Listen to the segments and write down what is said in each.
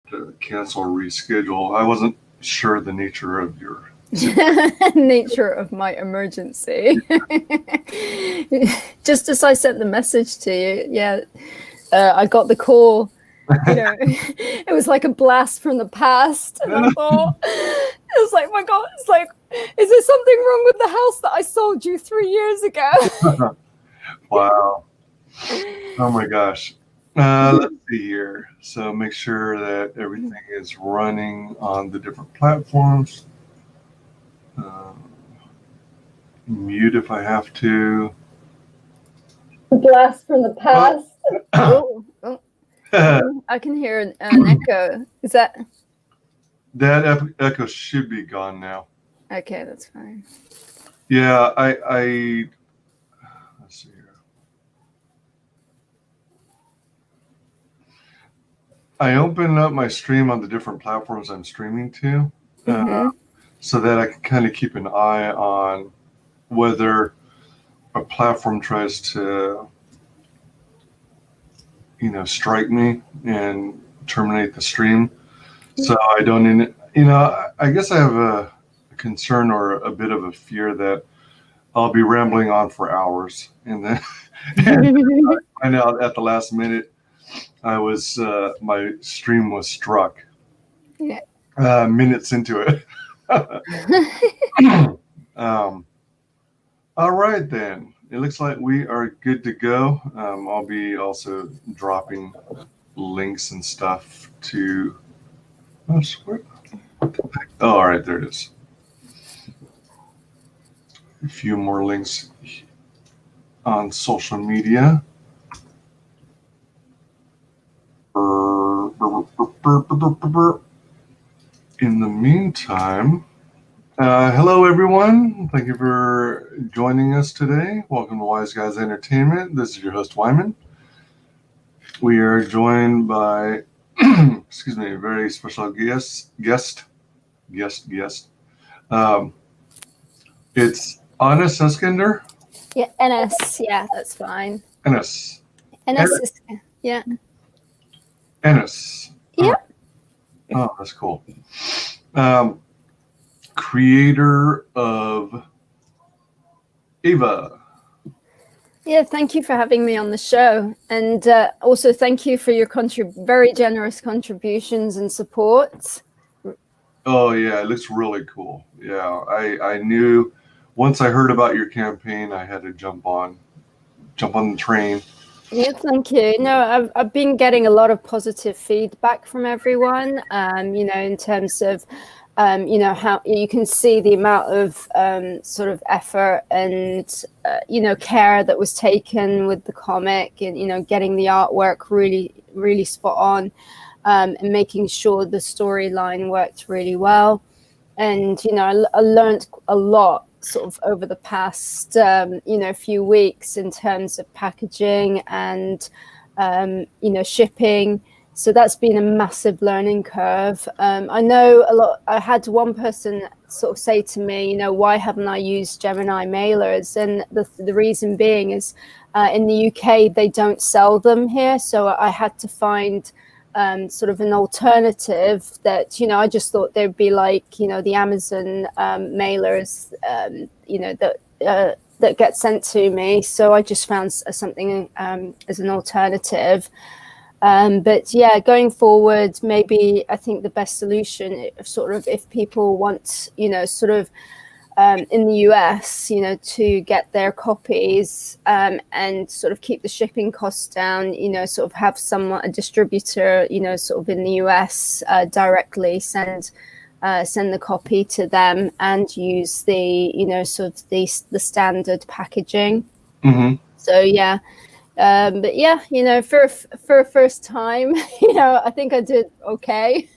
to cancel or reschedule. I wasn't sure the nature of your nature of my emergency. Just as I sent the message to you, I got the call. It was like a blast from the past, and I thought, it was like, my God, it's like, is there something wrong with the house that I sold you 3 years ago? Wow. Oh my gosh. Let's see here. So make sure that everything is running on the different platforms. Mute if I have to. Blast from the past. Oh. I can hear an echo. Is that? That echo should be gone now. Okay, that's fine. Yeah, I let's see here. I opened up my stream on the different platforms I'm streaming to, so that I can kind of keep an eye on whether a platform tries to, strike me and terminate the stream. So I don't, I guess I have a concern or a bit of a fear that I'll be rambling on for hours, and then I find out at the last minute my stream was struck. Yeah. Minutes into it. All right then. It looks like we are good to go. I'll be also dropping links and stuff to. Oh, all right, there it is. A few more links on social media. In the meantime, hello everyone. Thank you for joining us today. Welcome to WyzGyz Entertainment. This is your host Wyman. We are joined by, excuse me, a very special guest. It's Honest Eskander. Yeah, NS. Yeah, that's fine. NS. NS. Yeah. Ennis. Yeah. Oh, that's cool. Creator of Eyva. Yeah, thank you for having me on the show. And also thank you for your very generous contributions and support. Oh, yeah, it looks really cool. Yeah, I knew once I heard about your campaign, I had to jump on the train. Yeah, thank you. No, I've been getting a lot of positive feedback from everyone, in terms of, how you can see the amount of sort of effort and, care that was taken with the comic and, getting the artwork really, really spot on, and making sure the storyline worked really well. And, I learned a lot sort of over the past, few weeks in terms of packaging and, shipping. So that's been a massive learning curve. I know a lot. I had one person sort of say to me, why haven't I used Gemini mailers? And the reason being is in the UK, they don't sell them here. So I had to find sort of an alternative that, I just thought they'd be like, the Amazon mailers, that get sent to me. So I just found something as an alternative. But yeah, going forward, maybe I think the best solution sort of if people want, sort of in the US, to get their copies and sort of keep the shipping costs down, sort of have a distributor, sort of in the US directly send the copy to them and use the, sort of the standard packaging. Mm-hmm. So yeah. But yeah, for a first time, I think I did okay.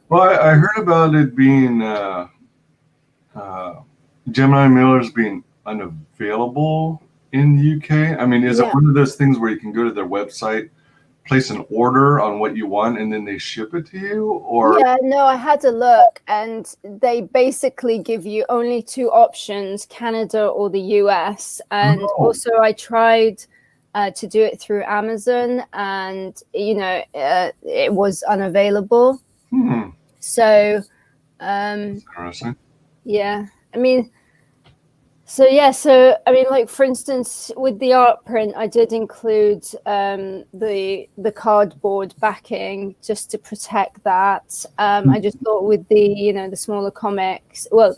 Well, I heard about it being Gemini mailers being unavailable in the UK. I mean, is it one of those things where you can go to their website, place an order on what you want, and then they ship it to you? Or yeah, no, I had a look, and they basically give you only two options: Canada or the US. And also, I tried to do it through Amazon, and it was unavailable. So Interesting. yeah, I mean, like, for instance, with the art print, I did include the cardboard backing just to protect that. I just thought with the smaller comics, I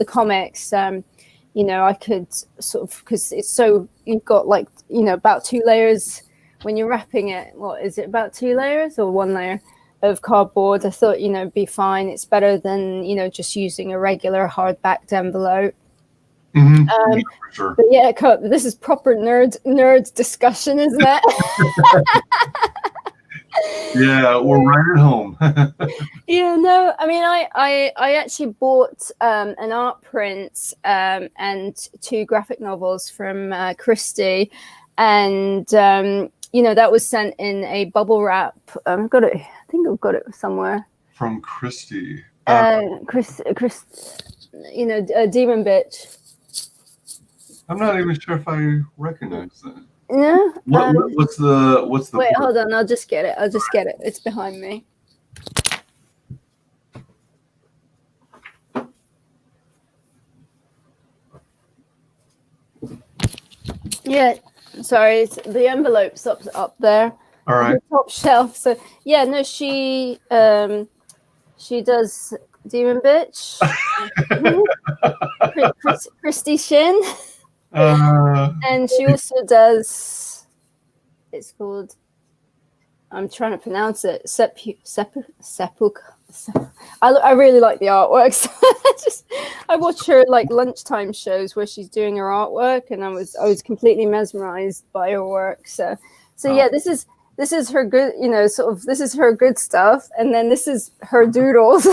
could sort of, because it's so, you've got like about 2 layers when you're wrapping it. What is it, about 2 layers or 1 layer of cardboard? I thought it'd be fine. It's better than just using a regular hard-backed envelope. For sure. But yeah, this is proper nerd discussion, isn't it? Yeah, we're right at home. Yeah, no, I mean, I actually bought an art print and 2 graphic novels from Christie, and that was sent in a bubble wrap. I've got it. I think I've got it somewhere. From Christie. Chris, Demon Bitch. I'm not even sure if I recognize that. No. What's the? Wait, hold on. I'll just get it. It's behind me. Yeah. Sorry, the envelope's up there. All right. The top shelf. So yeah, no, she does Demon Bitch. Christie Shin. And she also does, it's called, I'm trying to pronounce it, Sepulchre. I really like the artwork. So I watch her like lunchtime shows where she's doing her artwork, and I was completely mesmerized by her work. So yeah, this is her good, this is her good stuff, and then this is her doodles.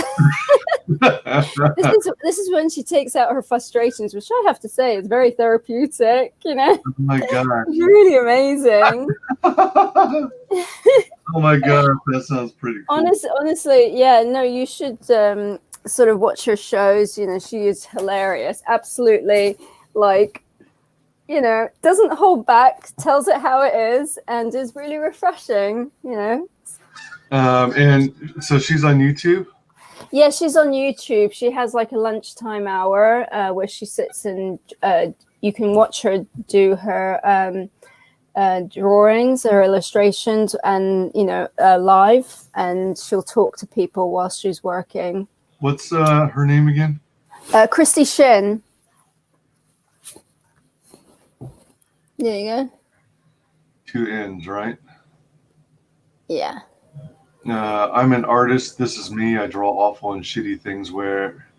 This is when she takes out her frustrations, which I have to say is very therapeutic. Oh my god! It's really amazing. Oh my god, that sounds pretty cool. Honestly, yeah, no, you should sort of watch her shows. She is hilarious, absolutely, like, doesn't hold back, tells it how it is, and is really refreshing. And so she's on YouTube. Yeah, she's on YouTube. She has like a lunchtime hour where she sits and you can watch her do her drawings or illustrations, and live, and she'll talk to people while she's working. What's her name again? Christie Shin. There you go. 2 N's, right? Yeah. I'm an artist. This is me. I draw awful and shitty things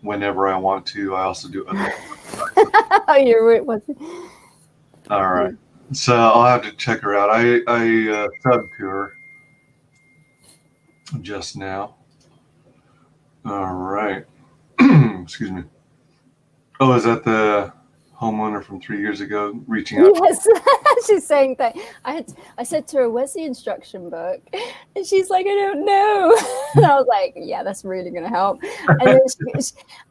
whenever I want to. I also do other Oh, you're right. All right. So I'll have to check her out. I subbed to her just now. All right. Excuse me. Oh, is that the homeowner from 3 years ago reaching out? Yes, she's saying that. I said to her, "Where's the instruction book?" And she's like, "I don't know." And I was like, "Yeah, that's really going to help." And then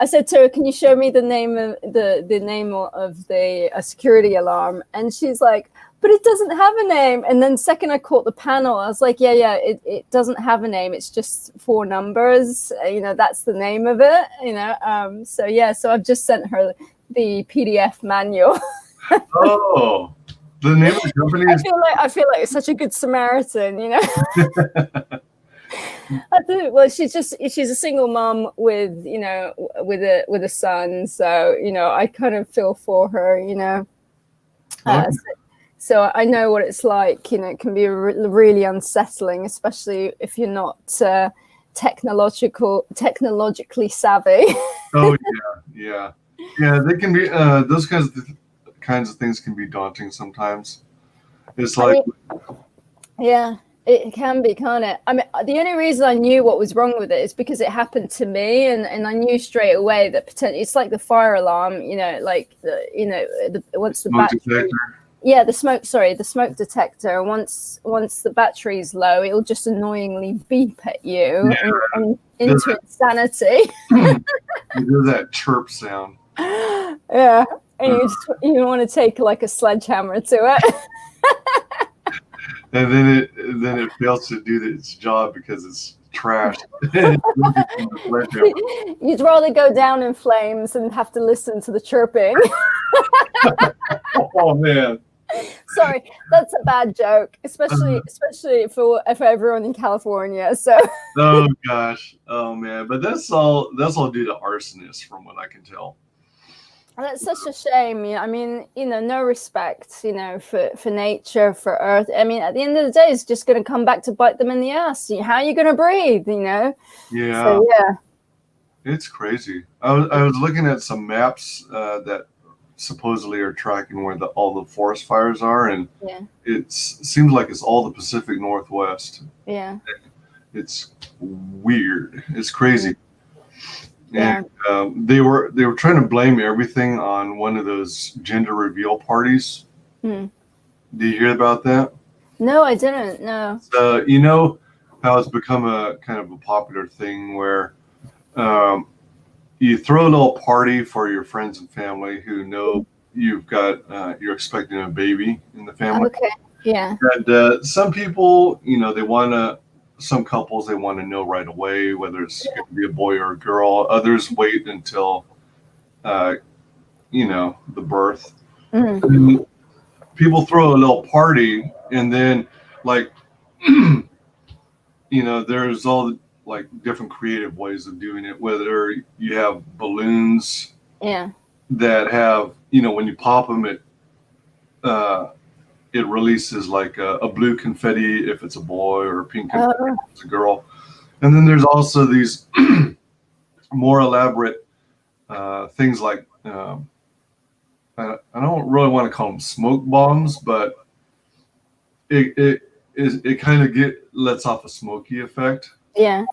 I said to her, "Can you show me the name of the name of the security alarm?" And she's like, "But it doesn't have a name." And then second I caught the panel, I was like, yeah, it doesn't have a name. It's just 4 numbers. That's the name of it. So I've just sent her the PDF manual. Oh, the name of the company is. I feel like it's such a good Samaritan, I do. Well, she's a single mom with a son, so I kind of feel for her, So I know what it's like. It can be really unsettling, especially if you're not technologically savvy. Oh yeah. They can be those kinds of things can be daunting sometimes. It's like, yeah, it can be, can't it? I mean, the only reason I knew what was wrong with it is because it happened to me, and I knew straight away that potentially it's like the fire alarm. Once the battery. Yeah, the smoke detector. Once the battery's low, it'll just annoyingly beep at you and into insanity. You do that chirp sound. Yeah, and you want to take like a sledgehammer to it. and then it fails to do its job because it's trash. You'd rather go down in flames and have to listen to the chirping. Oh man. Sorry, that's a bad joke, especially for everyone in California. So. Oh gosh. Oh man. But that's all due to arsonists, from what I can tell. That's such a shame. I mean, no respect, for nature, for Earth. I mean, at the end of the day, it's just going to come back to bite them in the ass. How are you going to breathe? Yeah. So, yeah. It's crazy. I was looking at some maps that supposedly are tracking where all the forest fires are, and it seems like it's all the Pacific Northwest. Yeah. It's weird. It's crazy. Yeah. And they were trying to blame everything on one of those gender reveal parties. Did you hear about that? No, I didn't. No. So you know how it's become a kind of a popular thing where you throw a little party for your friends and family who know you've got you're expecting a baby in the family. Okay. Yeah. And some people, they want to. Some couples, they want to know right away whether it's going to be a boy or a girl. Others wait until, the birth. And people throw a little party, and then, like, there's all like different creative ways of doing it. Whether you have balloons, that have, when you pop them, it releases like a blue confetti if it's a boy, or a pink confetti if it's a girl. And then there's also these more elaborate things like, I don't really want to call them smoke bombs, but it kind of lets off a smoky effect. Yeah.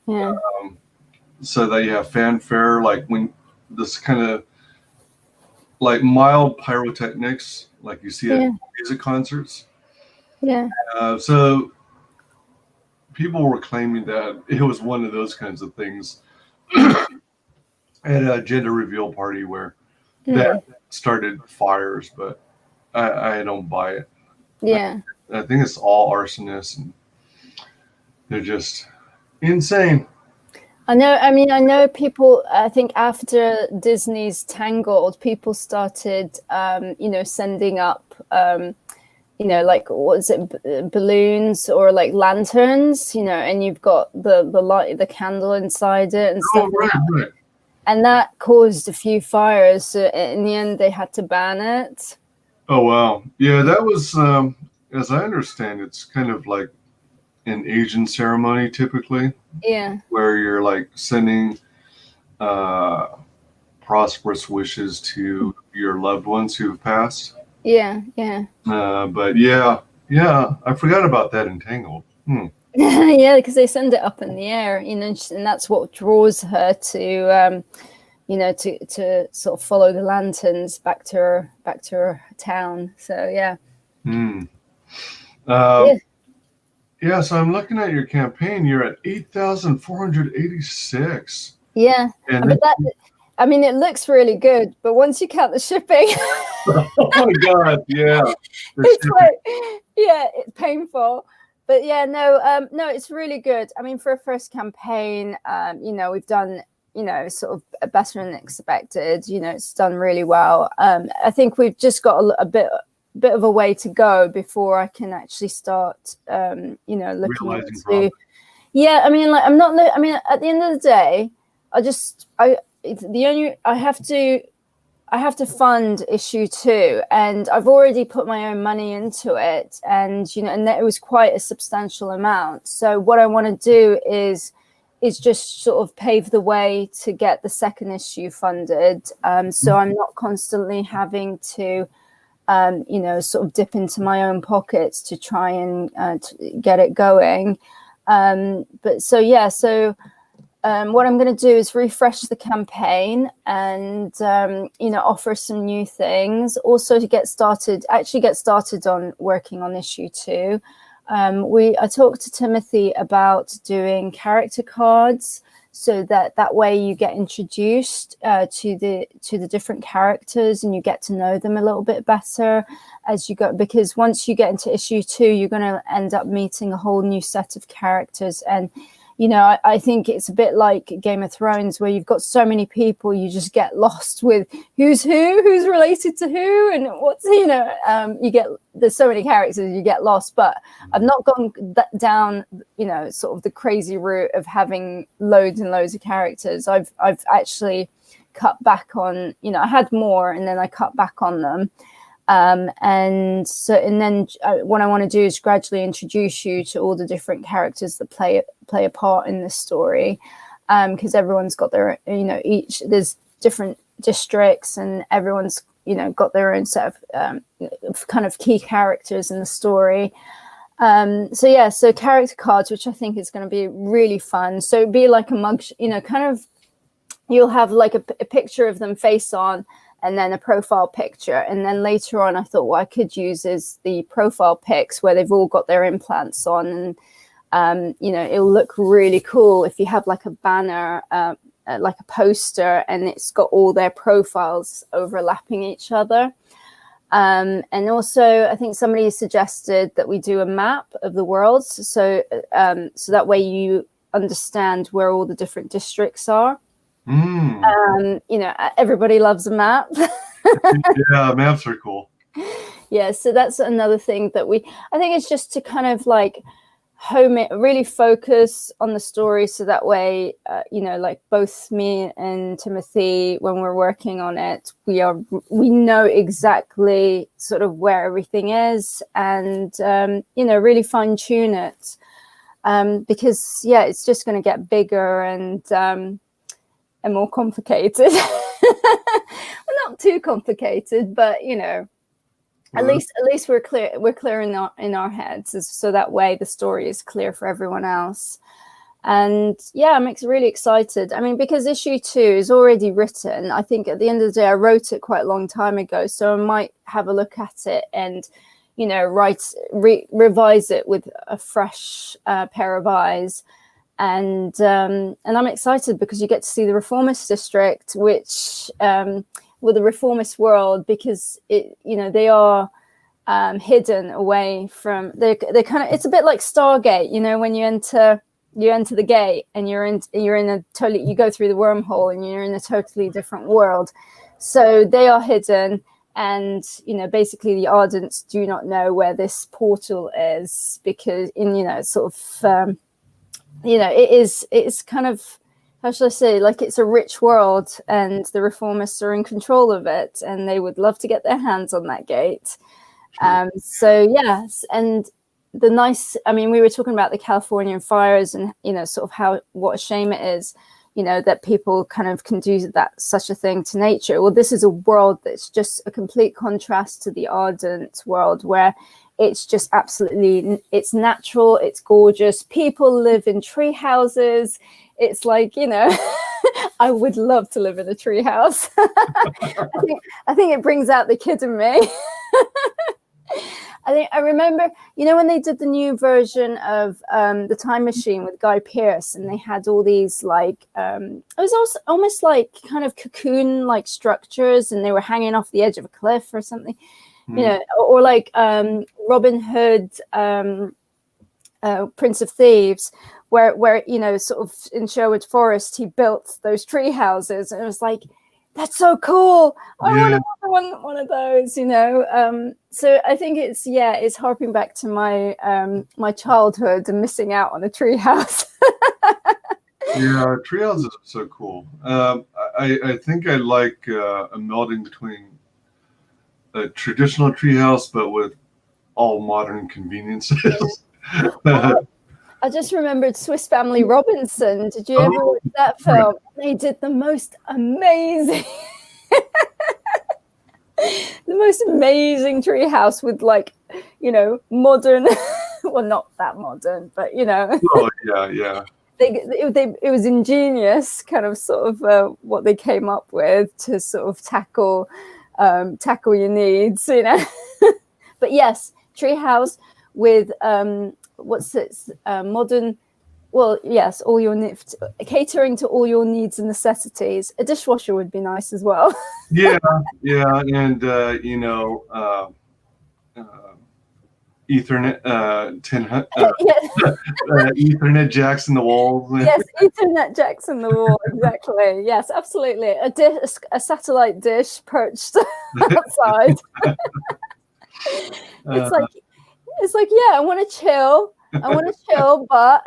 So that you have fanfare, like when this kind of like mild pyrotechnics, like you see at music concerts. Yeah. So people were claiming that it was one of those kinds of things at a gender reveal party where that started fires, but I don't buy it. Yeah. I think it's all arsonists, and they're just insane. I know people, I think after Disney's Tangled, people started, sending up, like, what is it, balloons or like lanterns, and you've got the light, the candle inside it and stuff. Right. And that caused a few fires. So in the end, they had to ban it. Oh, wow. Yeah, that was, as I understand, it's kind of like an Asian ceremony typically. Yeah. Where you're like sending prosperous wishes to your loved ones who have passed. Yeah. But yeah, I forgot about that in Tangled. Yeah, because they send it up in the air, and that's what draws her to, to sort of follow the lanterns back to her town. So yeah. Yeah, so I'm looking at your campaign. You're at 8,486. Yeah, but it looks really good. But once you count the shipping, oh my god, yeah, it's like, it's painful. But yeah, no, it's really good. I mean, for a first campaign, we've done, sort of better than expected. It's done really well. I think we've just got a bit of a way to go before I can actually start, looking into. Yeah, I mean, like, I'm not. I mean, at the end of the day, I have to fund issue 2, and I've already put my own money into it, and and that it was quite a substantial amount. So what I want to do is just sort of pave the way to get the second issue funded. So I'm not constantly having to, sort of dip into my own pockets to try and to get it going. But so yeah, so. What I'm going to do is refresh the campaign and, offer some new things. Also to get started on working on issue 2. I talked to Timothy about doing character cards. so that way you get introduced to the different characters, and you get to know them a little bit better as you go, because once you get into issue 2, you're going to end up meeting a whole new set of characters. And I think it's a bit like Game of Thrones, where you've got so many people, you just get lost with who's related to who, and what's, there's so many characters, you get lost. But I've not gone down, sort of the crazy route of having loads and loads of characters. I've actually cut back on, I had more and then I cut back on them. And then what I want to do is gradually introduce you to all the different characters that play a part in this story, because everyone's got their, there's different districts, and everyone's got their own set of kind of key characters in the story. So character cards, which I think is going to be really fun. So it'd be like a mug, kind of, you'll have like a picture of them face on, and then a profile picture. And then later on, I thought what I could use is the profile pics where they've all got their implants on. And, it'll look really cool if you have like a banner, like a poster, and it's got all their profiles overlapping each other. And also, I think somebody suggested that we do a map of the world. So that way you understand where all the different districts are. Everybody loves a map. Yeah, maps are cool. Yeah, so that's another thing that I think it's just to kind of like home it, really focus on the story, so that way, like both me and Timothy, when we're working on it, we know exactly sort of where everything is, and really fine tune it, because it's just going to get bigger and more complicated. Well, not too complicated, but at least we're clear in our heads, so that way the story is clear for everyone else. And I'm really excited. I mean, because issue 2 is already written. I think at the end of the day, I wrote it quite a long time ago, so I might have a look at it and revise it with a fresh pair of eyes. And I'm excited because you get to see the Reformist district, which the Reformist world, because they are hidden away from, they're kind of, it's a bit like Stargate, when you enter the gate and you're in a totally, you go through the wormhole and you're in a totally different world. So they are hidden, and basically the Ardents do not know where this portal is, because it's kind of, how should I say, like it's a rich world, and the Reformists are in control of it, and they would love to get their hands on that gate. Sure. And the nice, I mean, we were talking about the Californian fires, and sort of what a shame it is, that people kind of can do such a thing to nature. Well, this is a world that's just a complete contrast to the Ardent world, where it's just absolutely, it's natural, it's gorgeous. People live in tree houses. It's like, I would love to live in a tree house. I think it brings out the kid in me. I remember, when they did the new version of The Time Machine with Guy Pearce, and they had all these like, it was also almost like kind of cocoon-like structures, and they were hanging off the edge of a cliff or something. Or like Robin Hood, Prince of Thieves, where sort of in Sherwood Forest, he built those tree houses, and it was like, that's so cool. I want one of those, So I think it's harping back to my childhood and missing out on a tree house. Yeah, tree houses are so cool. I think I like a melding between a traditional treehouse, but with all modern conveniences. I just remembered Swiss Family Robinson. Did you ever watch that film? They did the most amazing, treehouse with like, modern. Well, not that modern, but Oh yeah. It was ingenious, kind of sort of what they came up with to sort of tackle your needs, But yes, treehouse with modern well, yes, all your needs, catering to all your needs and necessities. A dishwasher would be nice as well. Yeah, yeah, and Ethernet, Yes, Ethernet jacks in the walls. yes, Ethernet jacks in the wall. Exactly. Yes, absolutely. A satellite dish perched outside. Uh, It's like yeah, I want to chill. I want to chill, but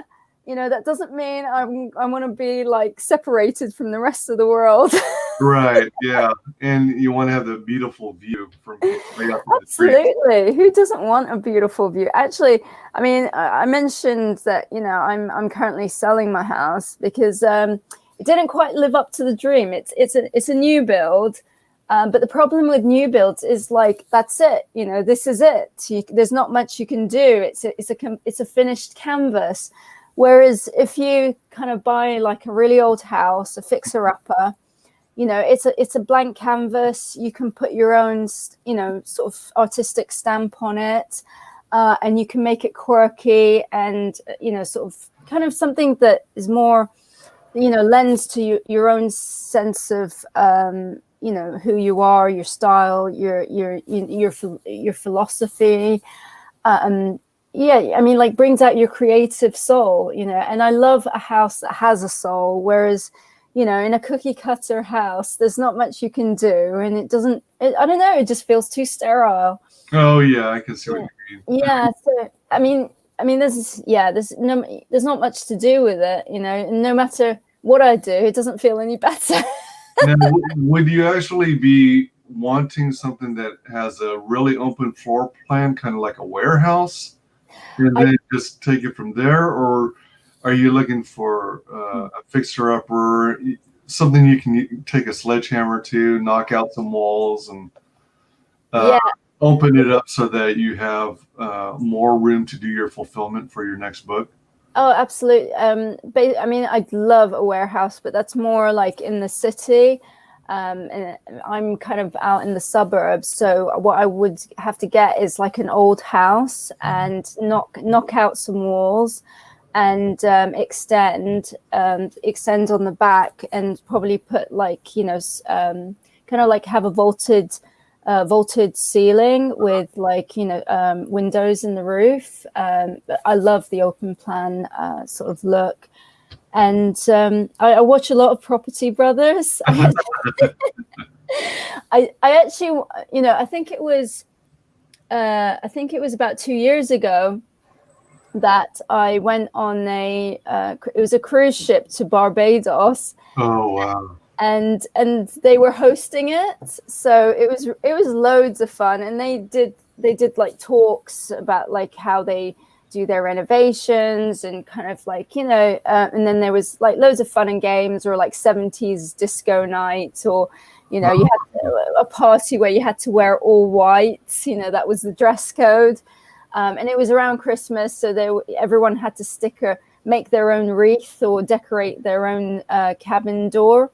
that doesn't mean I want to be like separated from the rest of the world. right, yeah, and you want to have the beautiful view from way up in the tree. Absolutely. Who doesn't want a beautiful view? Actually, I mean, I mentioned that I'm currently selling my house because it didn't quite live up to the dream. It's a new build. But the problem with new builds is like, that's it. This is it. There's not much you can do. It's a finished canvas. Whereas if you kind of buy like a really old house, a fixer-upper, it's a blank canvas. You can put your own, sort of artistic stamp on it, and you can make it quirky and sort of kind of something that is more, lends to your own sense of who you are, your style, your philosophy. Yeah, I mean, like brings out your creative soul, and I love a house that has a soul, whereas in a cookie cutter house there's not much you can do, and I don't know, it just feels too sterile. Oh yeah, I can see what you mean. Yeah, so I mean there's not much to do with it, no matter what I do, it doesn't feel any better. Now, would you actually be wanting something that has a really open floor plan, kind of like a warehouse, and then just take it from there, or are you looking for a fixer-upper, something you can take a sledgehammer to, knock out some walls, and open it up so that you have more room to do your fulfillment for your next book? Oh, absolutely. I mean, I'd love a warehouse, but that's more like in the city. And I'm kind of out in the suburbs. So what I would have to get is like an old house and knock out some walls and extend on the back, and probably put like, kind of like have a vaulted ceiling with like windows in the roof. But I love the open plan sort of look, and I watch a lot of Property Brothers. I actually, I think it was about 2 years ago that I went on it was a cruise ship to Barbados. Oh wow. And they were hosting it, so it was loads of fun, and they did like talks about like how they do their renovations and kind of like and then there was like loads of fun and games, or like 70s disco night, or you had a party where you had to wear all white, that was the dress code, and it was around Christmas, so everyone had to make their own wreath or decorate their own cabin door.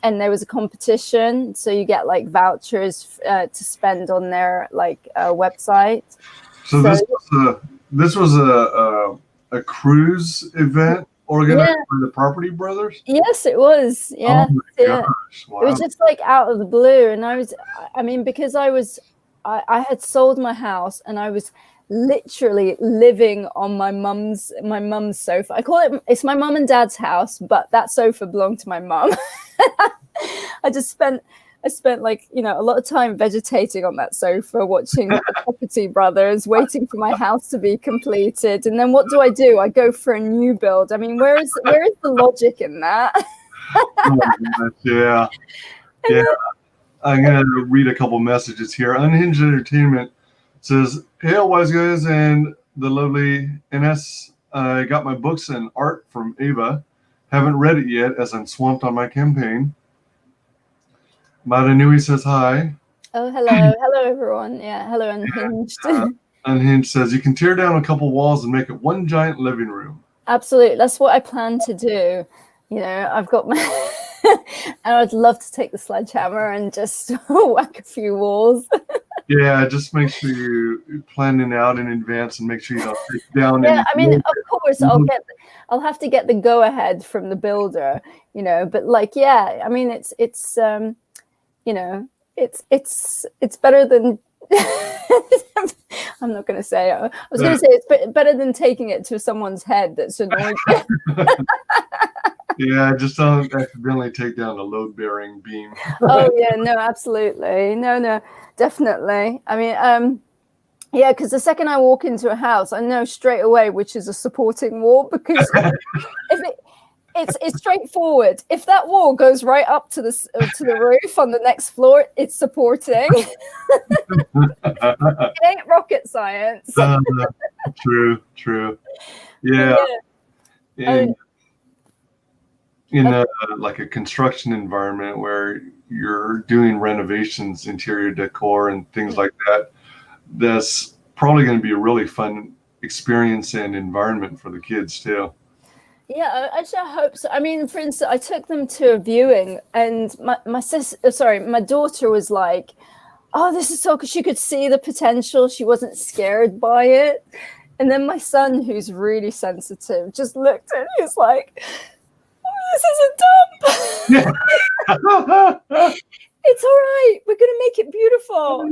And there was a competition, so you get like vouchers to spend on their like website. So this was a cruise event organized by the Property Brothers? Yes, it was. Yeah. Oh my gosh! Wow. It was just like out of the blue, and because I had sold my house, and I was literally living on my mum's sofa. I call it's my mum and dad's house, but that sofa belonged to my mum. I spent like a lot of time vegetating on that sofa, watching the Property Brothers, waiting for my house to be completed, and then what do? I go for a new build. I mean, where is the logic in that? Yeah. I'm gonna read a couple messages here. Unhinged Entertainment says, "Hail, WyzGyz and the lovely NS. I got my books and art from Eyva. Haven't read it yet as I'm swamped on my campaign." Maranui says hi. Oh, hello everyone. Yeah, hello Unhinged. Unhinged says, "You can tear down a couple walls and make it one giant living room." Absolutely, that's what I plan to do. I've got my and I'd love to take the sledgehammer and just whack a few walls. Yeah, just make sure you plan it out in advance and make sure you don't take down Yeah, any. I mean, of course, I'll have to get the go ahead from the builder, you know. But like, yeah, I mean, it's you know, it's better than. I'm not going to say. I was going to say it's better than taking it to someone's head that's annoyed. Yeah, just don't accidentally take down a load-bearing beam. Oh yeah, no, absolutely, no, definitely. I mean, yeah, because the second I walk into a house, I know straight away which is a supporting wall, because it's straightforward. If that wall goes right up to the roof on the next floor, it's supporting. It ain't rocket science. True. Yeah. And in like a construction environment where you're doing renovations, interior decor, and things like that, that's probably going to be a really fun experience and environment for the kids too. Yeah, actually, I hope so. I mean, for instance, I took them to a viewing, and my daughter was like, "Oh, this is so," because she could see the potential. She wasn't scared by it. And then my son, who's really sensitive, just looked and he's like, "This is a dump." It's all right. We're gonna make it beautiful.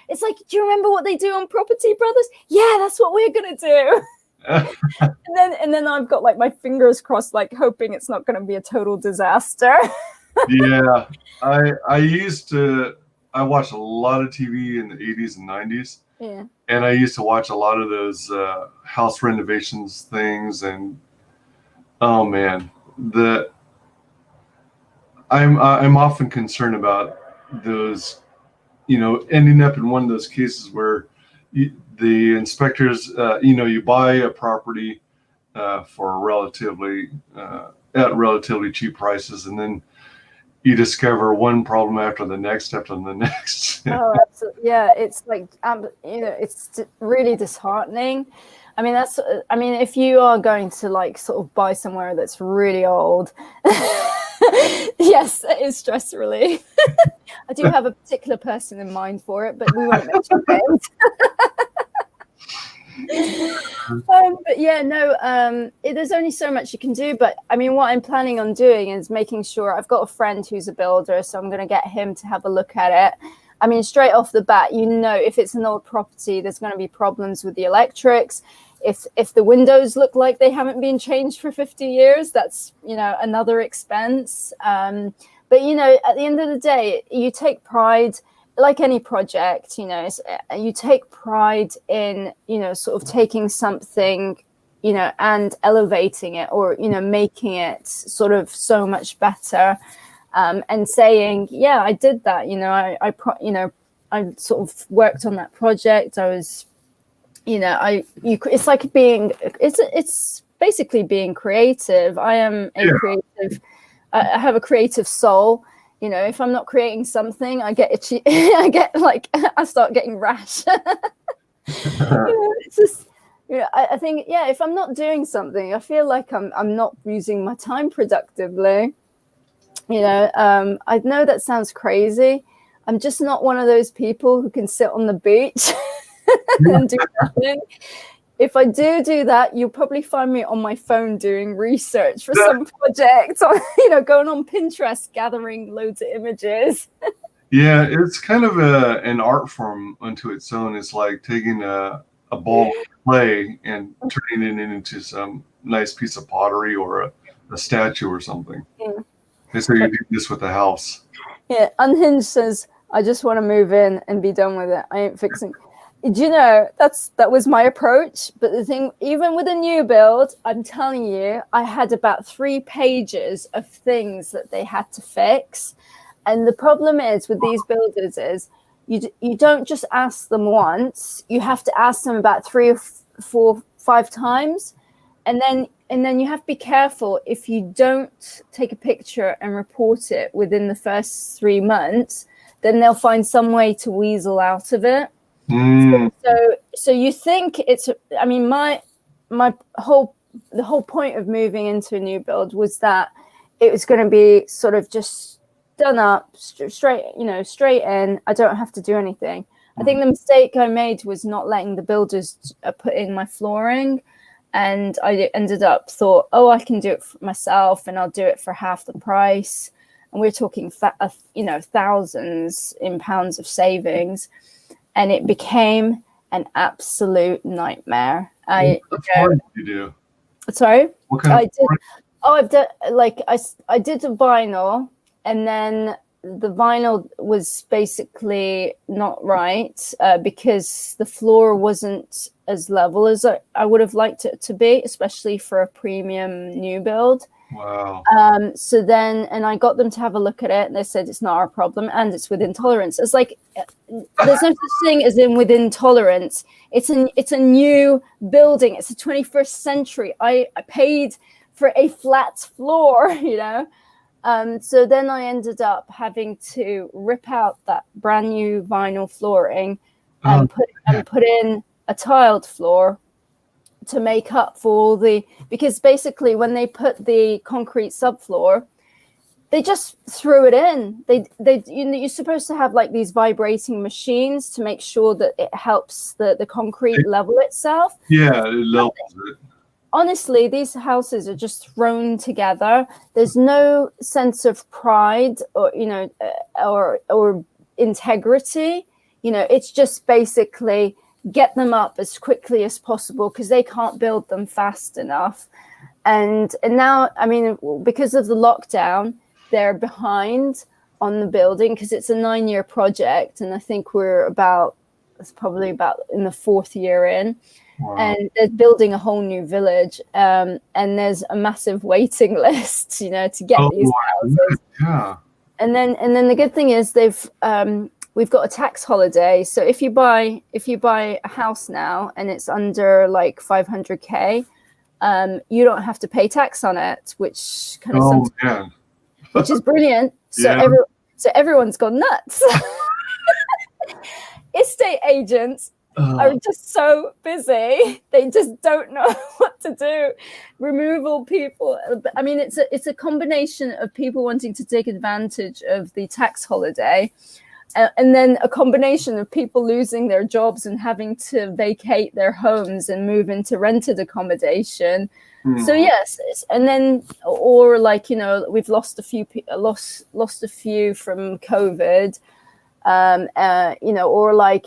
It's like, do you remember what they do on Property Brothers? Yeah, that's what we're gonna do. and then I've got like my fingers crossed, like hoping it's not going to be a total disaster. Yeah, I watched a lot of TV in the 80s and 90s. Yeah. And I used to watch a lot of those house renovations things, and oh man, I'm often concerned about those, ending up in one of those cases where the inspectors, you buy a property for relatively cheap prices, and then you discover one problem after the next. Oh, absolutely. Yeah, it's like it's really disheartening. I mean, if you are going to like sort of buy somewhere that's really old, yes, it is stress relief. I do have a particular person in mind for it, but we won't mention names. But yeah, no, there's only so much you can do. But I mean, what I'm planning on doing is making sure I've got a friend who's a builder, so I'm going to get him to have a look at it. I mean, straight off the bat, if it's an old property, there's going to be problems with the electrics. If the windows look like they haven't been changed for 50 years, that's another expense. But at the end of the day, you take pride. Like any project, you take pride in, sort of taking something, and elevating it, or, making it sort of so much better, and saying, yeah, I did that. I sort of worked on that project. I was, it's like it's basically being creative. I am a creative. I have a creative soul. If I'm not creating something, I get itchy. I start getting rash. It's just, I think, if I'm not doing something, I feel like I'm not using my time productively. I know that sounds crazy. I'm just not one of those people who can sit on the beach and do nothing. If I do that, you'll probably find me on my phone doing research for some project, or going on Pinterest, gathering loads of images. Yeah, it's kind of an art form unto its own. It's like taking a ball of clay and turning it into some nice piece of pottery or a statue or something. Yeah. And so you do this with a house. Yeah, Unhinged says, I just want to move in and be done with it. I ain't fixing. Do that was my approach. But the thing, even with a new build, I'm telling you, I had about 3 pages of things that they had to fix. And the problem is with these builders is you don't just ask them once. You have to ask them about 3 or 4, 5 times. And then you have to be careful. If you don't take a picture and report it within the first 3 months, then they'll find some way to weasel out of it. So you think it's, I mean, the whole point of moving into a new build was that it was going to be sort of just done up, straight, straight in. I don't have to do anything. I think the mistake I made was not letting the builders put in my flooring. And I ended up thought, oh, I can do it for myself and I'll do it for half the price. And we're talking, thousands in pounds of savings. And it became an absolute nightmare. What flooring did you do? Sorry? What kind of flooring? I've done, I did a vinyl, and then the vinyl was basically not right because the floor wasn't as level as I would have liked it to be, especially for a premium new build. Wow. So then, and I got them to have a look at it, and they said it's not our problem and it's within tolerance. It's like there's no such thing as in within tolerance. It's a new building. It's the 21st century. I paid for a flat floor, So then I ended up having to rip out that brand new vinyl flooring and put in a tiled floor to make up for all because basically when they put the concrete subfloor, they just threw it in. You're supposed to have like these vibrating machines to make sure that it helps the concrete level itself. Yeah, it levels it. Honestly, these houses are just thrown together. There's no sense of pride or or integrity. It's just basically get them up as quickly as possible because they can't build them fast enough. And now, I mean, because of the lockdown, they're behind on the building because it's a 9-year project, and I think it's probably about in the 4th year in. Wow. And they're building a whole new village, and there's a massive waiting list, to get these houses. Yeah. And then the good thing is we've got a tax holiday. So if you buy a house now and it's under like 500K, you don't have to pay tax on it, which kind of which is brilliant. So everyone's gone nuts. Estate agents are just so busy. They just don't know what to do. Removal people. I mean, it's a combination of people wanting to take advantage of the tax holiday, and then a combination of people losing their jobs and having to vacate their homes and move into rented accommodation. So yes, and then or like we've lost a few lost a few from COVID. Or like,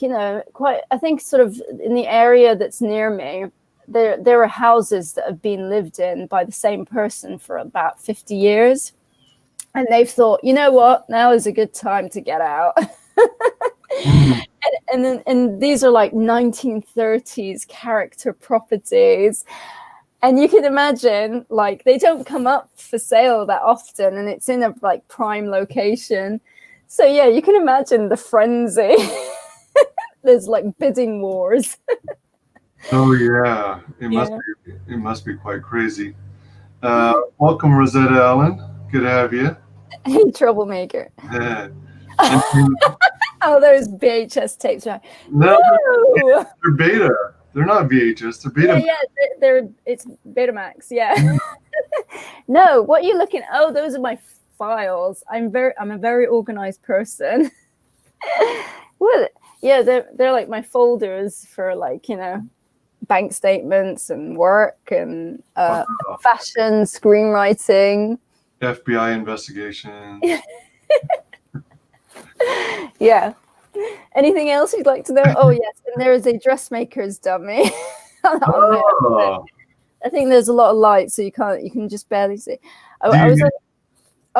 quite, I think sort of in the area that's near me, there are houses that have been lived in by the same person for about 50 years. And they've thought, you know what, now is a good time to get out. and these are like 1930s character properties. And you can imagine, like, they don't come up for sale that often, and it's in a like prime location. So yeah, you can imagine the frenzy. There's like bidding wars. Oh yeah, it must be quite crazy. Welcome, Rosetta Allen. Good to have you. Hey, troublemaker. Yeah. Oh, those VHS tapes. Right? No, they're beta. They're not VHS. They're beta. Yeah, it's Betamax. Yeah. No, what are you looking? Oh, those are my files. I'm a very organized person. Well, yeah, they're like my folders for like bank statements and work and fashion, screenwriting, FBI investigation. Yeah. Anything else you'd like to know? Oh yes, and there is a dressmaker's dummy. I think there's a lot of light, so you can just barely see. I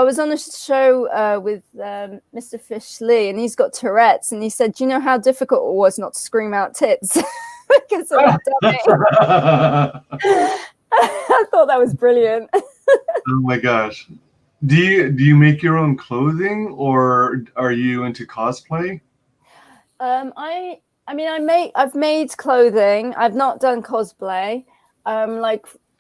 was on a show with Mr. Fish Lee, and he's got Tourette's, and he said, "Do you know how difficult it was not to scream out tits because of that dummy?" I thought that was brilliant. Oh my gosh! Do you make your own clothing, or are you into cosplay? I've made clothing. I've not done cosplay.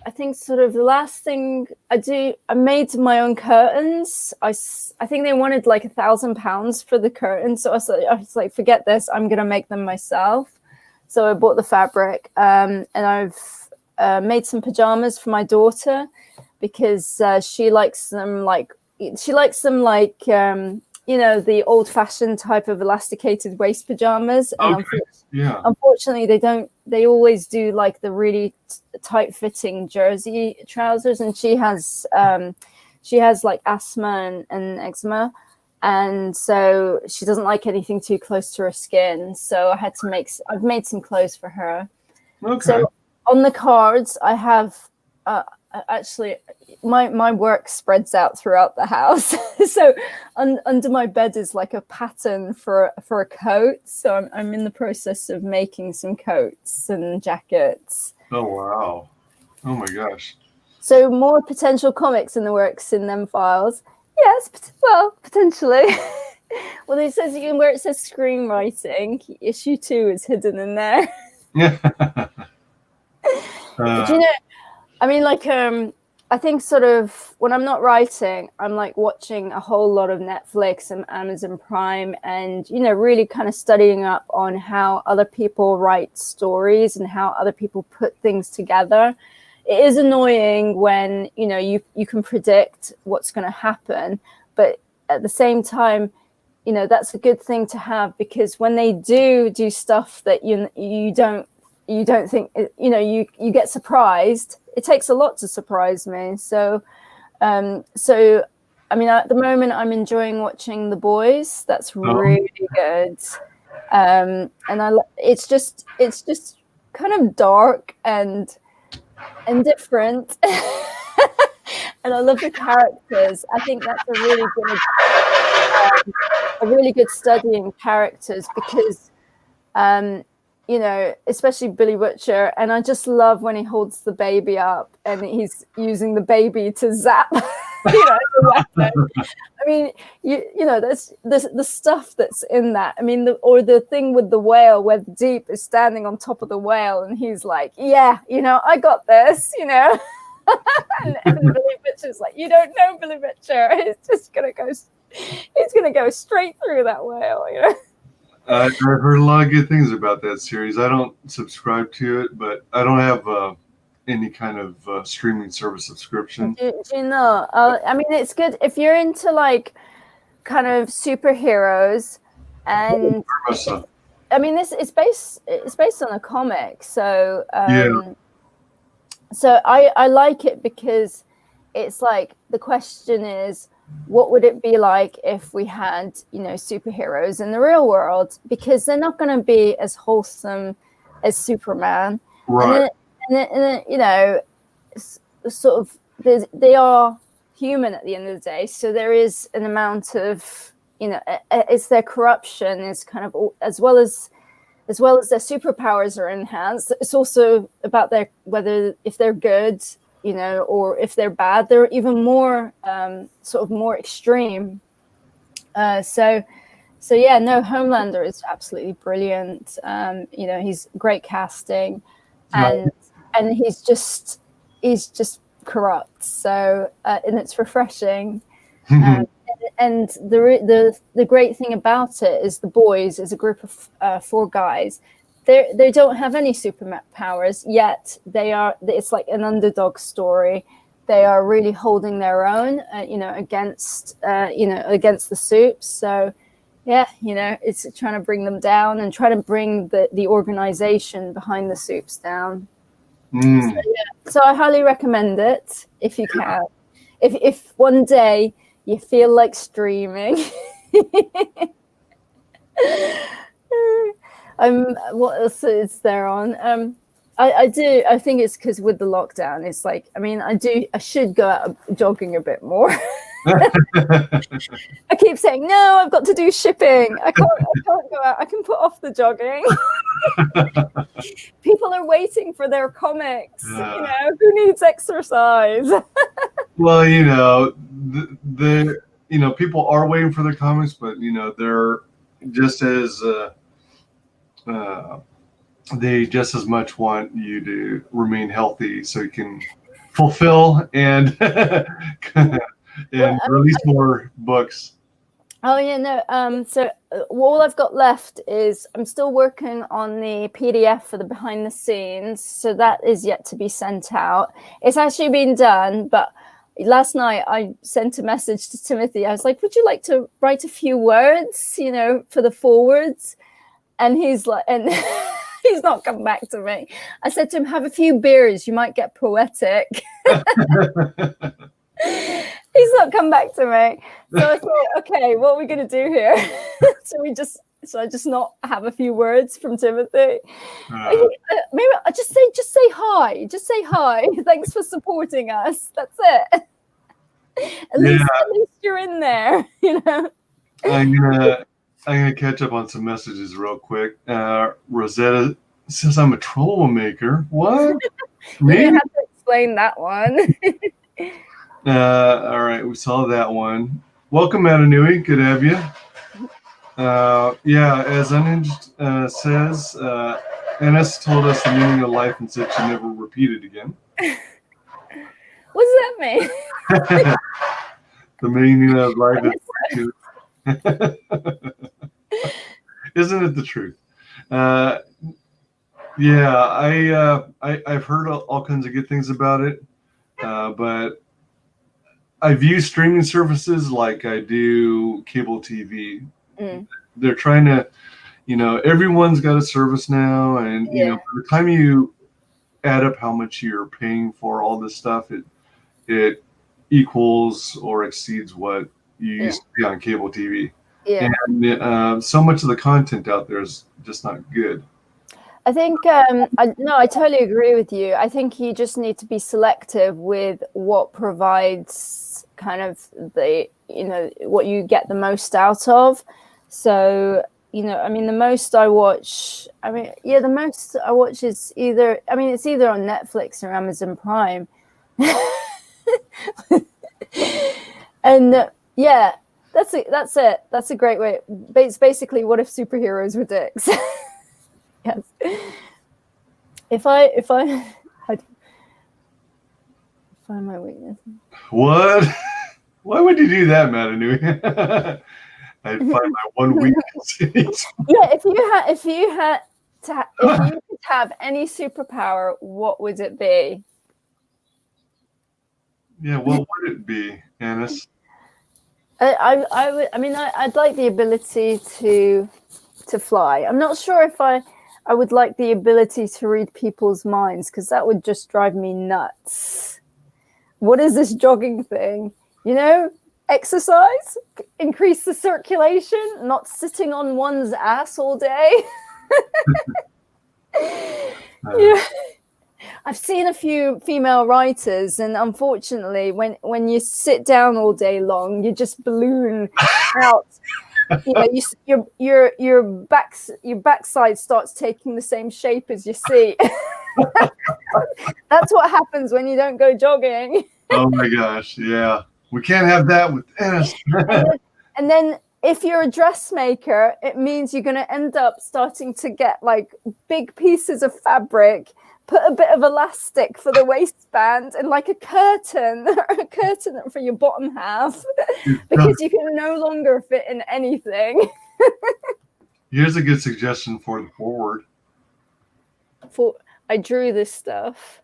I think sort of the last thing I made my own curtains. I think they wanted like £1,000 for the curtains. So I was like, forget this. I'm going to make them myself. So I bought the fabric, and I've made some pajamas for my daughter because she likes them like, she likes them like you know, the old-fashioned type of elasticated waist pajamas, and Okay. Yeah. unfortunately they always do like the really tight-fitting jersey trousers, and she has like asthma and eczema, and so she doesn't like anything too close to her skin. So I've made some clothes for her. Okay. So on the cards, I have actually my work spreads out throughout the house. So under my bed is like a pattern for a coat. So I'm in the process of making some coats and jackets. Oh wow. Oh my gosh. So more potential comics in the works in them files. Yes, well, potentially. Well, it says where it says screenwriting, issue 2 is hidden in there. Yeah. But you know, I mean, like, I think sort of when I'm not writing, I'm like watching a whole lot of Netflix and Amazon Prime, and, you know, really kind of studying up on how other people write stories and how other people put things together. It is annoying when, you know, you can predict what's going to happen, but at the same time, you know, that's a good thing to have, because when they do stuff that you don't think, you know, you get surprised. It takes a lot to surprise me. So I mean, at the moment I'm enjoying watching The Boys. That's really good. And it's just kind of dark and different. And I love the characters. I think that's a really good study in characters, because you know, especially Billy Butcher, and I just love when he holds the baby up and he's using the baby to zap, you know, the weapon. I mean, you know, that's the stuff that's in that. I mean, the thing with the whale where Deep is standing on top of the whale and he's like, yeah, you know, I got this, you know. and Billy Butcher's like, you don't know Billy Butcher. He's gonna go straight through that whale, you know. I've heard a lot of good things about that series. I don't subscribe to it, but I don't have any kind of streaming service subscription. Do you know? I mean, it's good if you're into like kind of superheroes, and I mean, it's based on a comic, so Yeah. So I like it because it's like the question is, what would it be like if we had, you know, superheroes in the real world? Because they're not going to be as wholesome as Superman, Right? And then, you know, sort of they are human at the end of the day. So there is an amount of, you know, it's their corruption is kind of, as well as their superpowers are enhanced. It's also about if they're good, you know, or if they're bad, they're even more sort of more extreme. So yeah, no, Homelander is absolutely brilliant. You know, he's great casting, and he's just corrupt. So and it's refreshing. And the great thing about it is The Boys is a group of 4 guys. They don't have any superpowers yet. It's like an underdog story. They are really holding their own, you know, against the Supes. So yeah, you know, it's trying to bring them down and try to bring the organization behind the Supes down. So I highly recommend it if you can. If one day you feel like streaming. What else is there on? I think it's because with the lockdown, it's like, I mean, I should go out jogging a bit more. I keep saying, no, I've got to do shipping. I can't go out. I can put off the jogging. People are waiting for their comics. You know, who needs exercise? Well, you know, you know, people are waiting for their comics, but you know, they're just as they just as much want you to remain healthy so you can fulfill and release more books. Oh yeah, no. So all I've got left is I'm still working on the PDF for the behind the scenes. So that is yet to be sent out. It's actually been done, but last night I sent a message to Timothy. I was like, would you like to write a few words, for the forwards? And he's like, and he's not come back to me. I said to him, have a few beers, you might get poetic. He's not come back to me. So I thought, okay, what are we going to do here? So I just not have a few words from Timothy. Maybe I just say hi. Just say hi. Thanks for supporting us. That's it. At least you're in there, I'm gonna catch up on some messages real quick. Rosetta says I'm a troublemaker. What? Me? You have to explain that one. All right, we saw that one. Welcome, Matanui. Good to have you. As Unhinged says, Ennis told us the meaning of life and said she never repeat it again. What does that mean? The meaning of life is isn't it the truth? I've heard all kinds of good things about it, but I view streaming services like I do cable TV. They're trying to, everyone's got a service now, and by the time you add up how much you're paying for all this stuff, it equals or exceeds what you used to be on cable TV. Yeah. And so much of the content out there is just not good. I think I totally agree with you. I think you just need to be selective with what provides kind of the what you get the most out of. So the most I watch, the most I watch is it's either on Netflix or Amazon Prime. And that's it. That's a great way. It's basically, what if superheroes were dicks? Yes. If I find my weakness. What? Why would you do that, Matanui? I'd find my one weakness. If you could have any superpower, what would it be? Yeah, what would it be, Annis? I'd like the ability to fly. I'm not sure if I would like the ability to read people's minds, because that would just drive me nuts. What is this jogging thing? Exercise, increase the circulation, not sitting on one's ass all day. I've seen a few female writers, and unfortunately, when you sit down all day long, you just balloon out. Your backside starts taking the same shape as your seat. That's what happens when you don't go jogging. Oh my gosh, yeah. We can't have that with Ennis. And then if you're a dressmaker, it means you're going to end up starting to get like big pieces of fabric, put a bit of elastic for the waistband, and like a curtain for your bottom half, because you can no longer fit in anything. Here's a good suggestion for the forward. I drew this stuff.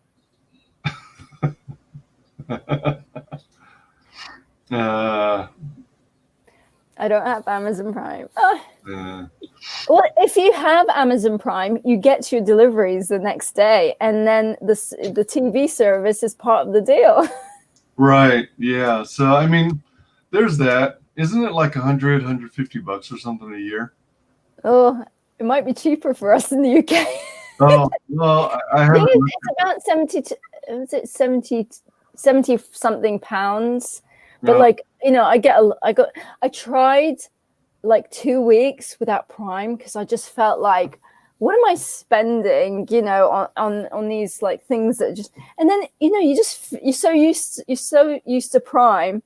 I don't have Amazon Prime. Well, if you have Amazon Prime, you get your deliveries the next day, and then the TV service is part of the deal. Right. Yeah. So there's that. Isn't it like $150 or something a year? Oh, it might be cheaper for us in the UK. Oh well, I have. It's about 70 something pounds. But I tried like 2 weeks without Prime, because I just felt like, what am I spending, on these like things that just, and then you're so used to Prime,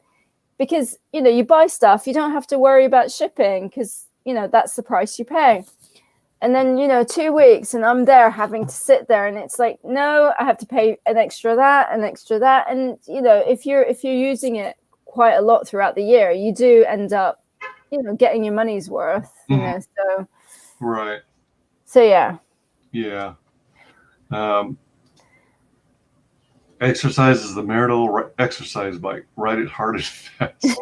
because you buy stuff, you don't have to worry about shipping, because that's the price you pay. And then 2 weeks, and I'm there having to sit there, and it's like, no, I have to pay an extra that, and if you're Mm-hmm. using it quite a lot throughout the year, you do end up getting your money's worth. So right. So yeah. Yeah. Exercise is the marital exercise bike. Ride it hard and fast.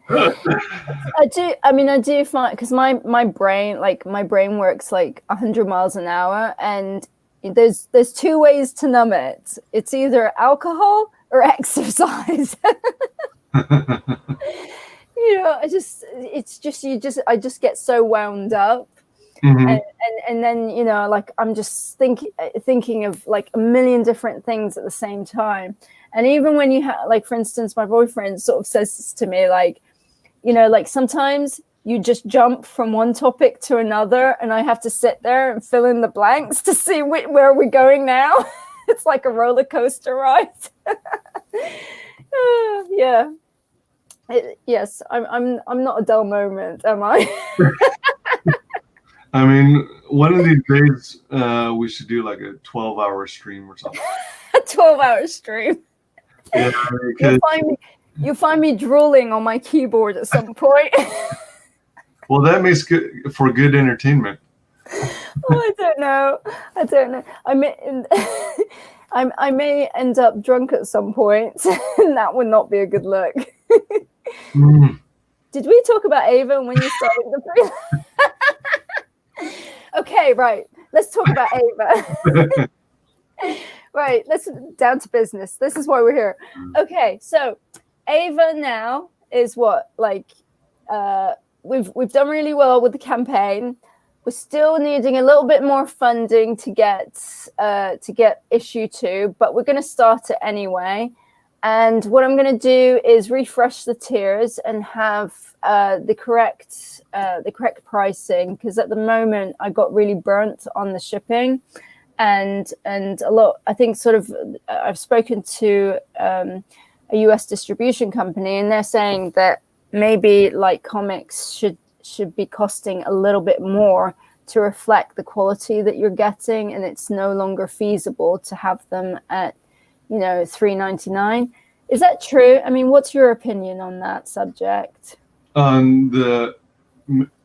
I do. I mean, I do find, because my brain, like my brain works like 100 miles an hour, and there's two ways to numb it. It's either alcohol or exercise. I just get so wound up. Mm-hmm. And then like I'm just thinking of like a million different things at the same time. And even when you have, like, for instance, my boyfriend sort of says to me, like, like sometimes you just jump from one topic to another, and I have to sit there and fill in the blanks to see where we're going now. It's like a roller coaster ride. Yeah. Yes, I'm not a dull moment, am I? I mean, one of these days we should do like a 12-hour stream or something. A 12-hour stream. Yeah, you'll find me drooling on my keyboard at some point. Well, that makes good for good entertainment. I don't know. I may end up drunk at some point, and that would not be a good look. Did we talk about Eyva when you started the pre? Okay, right. Let's talk about Eyva. Right, let's down to business. This is why we're here. Okay, so Eyva now is what, like, we've done really well with the campaign. We're still needing a little bit more funding to get issue 2, but we're going to start it anyway. And what I'm going to do is refresh the tiers and have the correct pricing, because at the moment I got really burnt on the shipping, and a lot. I think sort of I've spoken to a US distribution company, and they're saying that maybe like comics should be costing a little bit more to reflect the quality that you're getting, and it's no longer feasible to have them at $3.99. Is that true? I mean, what's your opinion on that subject? On the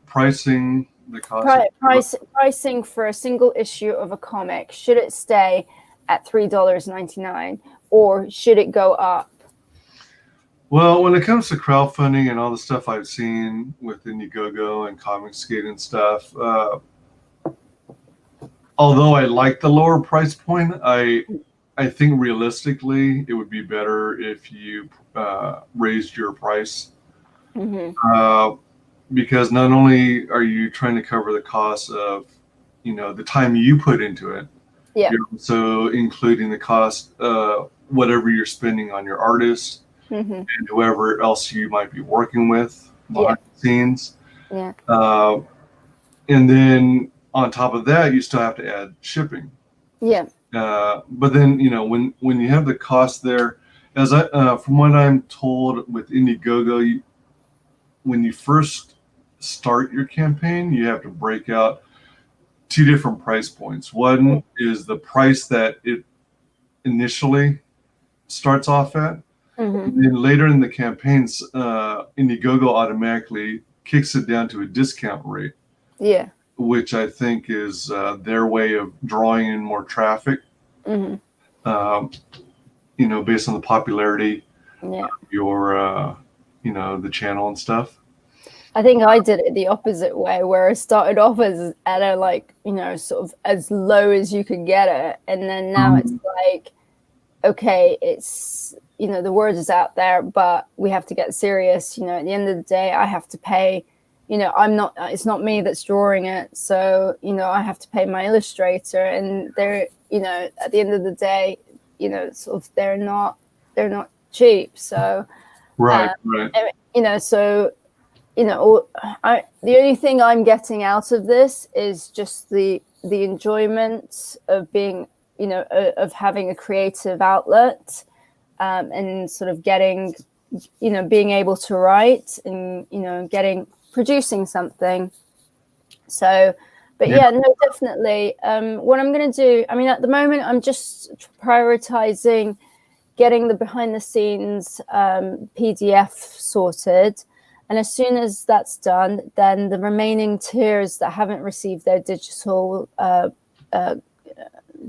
pricing, the cost pricing for a single issue of a comic, should it stay at $3.99 or should it go up? Well, when it comes to crowdfunding and all the stuff I've seen with Indiegogo and ComicsGate and stuff, although I like the lower price point, I think realistically it would be better if you raised your price. Mm-hmm. Because not only are you trying to cover the cost of the time you put into it, you're also including the cost whatever you're spending on your artist, mm-hmm. and whoever else you might be working with behind the scenes. Yeah. And then on top of that, you still have to add shipping. Yeah. But then when you have the cost there, as from what I'm told with Indiegogo, when you first start your campaign, you have to break out 2 different price points. One is the price that it initially starts off at. Mm-hmm. And then later in the campaigns, Indiegogo automatically kicks it down to a discount rate. Yeah. Which I think is their way of drawing in more traffic. Mm-hmm. Based on the popularity of your, the channel and stuff. I think I did it the opposite way, where I started off as at a sort of as low as you could get it, and then now it's like, okay, it's the word is out there, but we have to get serious. At the end of the day, I have to pay. It's not me that's drawing it, so I have to pay my illustrator, and they're at the end of the day, sort of they're not cheap. So right. So. The only thing I'm getting out of this is just the enjoyment of being, of having a creative outlet, and sort of getting, being able to write and, producing something. So, but no, definitely. What I'm going to do, I mean, at the moment, I'm just prioritizing getting the behind the scenes PDF sorted. And as soon as that's done, then the remaining tiers that haven't received their digital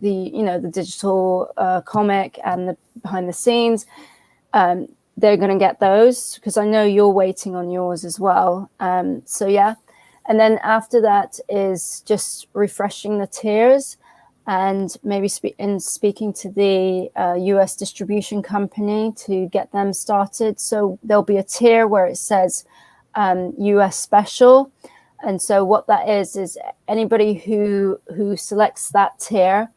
the digital comic and the behind the scenes, they're going to get those, because I know you're waiting on yours as well. So yeah. And then after that is just refreshing the tiers, and maybe speaking to the US distribution company to get them started. So there'll be a tier where it says US special. And so what that is anybody who selects that tier,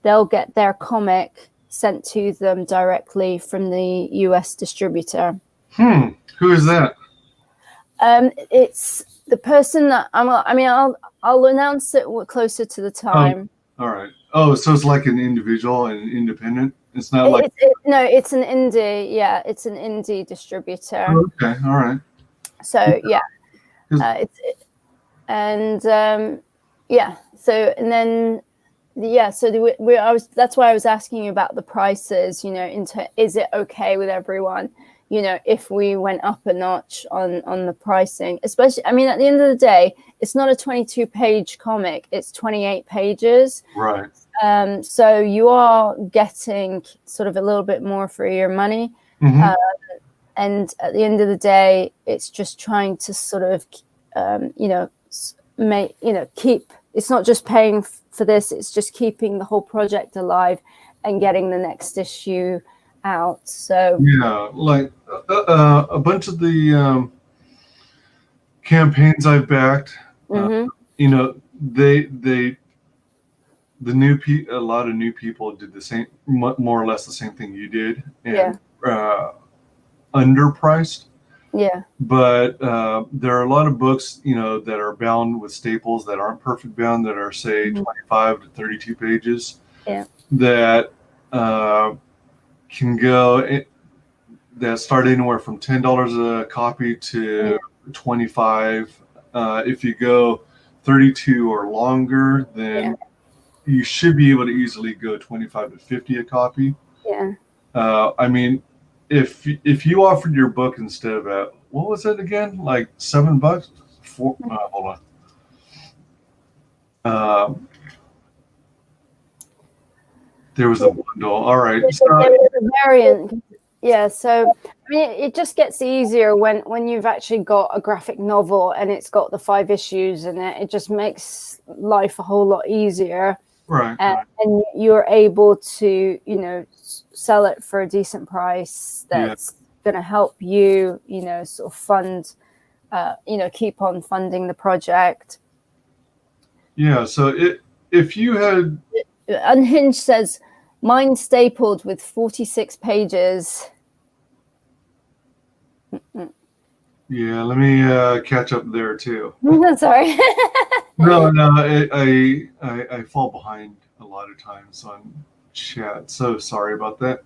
they'll get their comic sent to them directly from the US distributor. Who is that? It's the person that I'll announce it closer to the time. All right. Oh, so it's like an individual and independent. It's not like no, it's an indie. Yeah, it's an indie distributor. Oh, okay. All right. So yeah, So and then that's why I was asking you about the prices. Is it okay with everyone? If we went up a notch on the pricing, especially, at the end of the day, it's not a 22-page comic, it's 28 pages. Right. So you are getting sort of a little bit more for your money. Mm-hmm. And at the end of the day, it's just trying to sort of, keep, it's not just paying for this, it's just keeping the whole project alive and getting the next issue out. So yeah, like a bunch of the campaigns I've backed, mm-hmm. A lot of new people did the same, more or less the same thing you did, and underpriced. Yeah. But there are a lot of books, that are bound with staples that aren't perfect bound, that are say 25 to 32 pages. Yeah. That can go. That start anywhere from $10 a copy to $25. If you go 32 or longer, then you should be able to easily go 25 to 50 a copy. Yeah. If you offered your book instead of what was it again? Like $7? Hold on. There was a bundle. All right. There was a variant. Yeah, so it just gets easier when you've actually got a graphic novel and it's got the 5 issues in it. It just makes life a whole lot easier. Right. And you're able to, sell it for a decent price that's going to help you, sort of fund, keep on funding the project. Yeah, so if you had... Unhinged says, mine stapled with 46 pages. Yeah, let me catch up there too. Sorry. No, I fall behind a lot of times on chat. So sorry about that.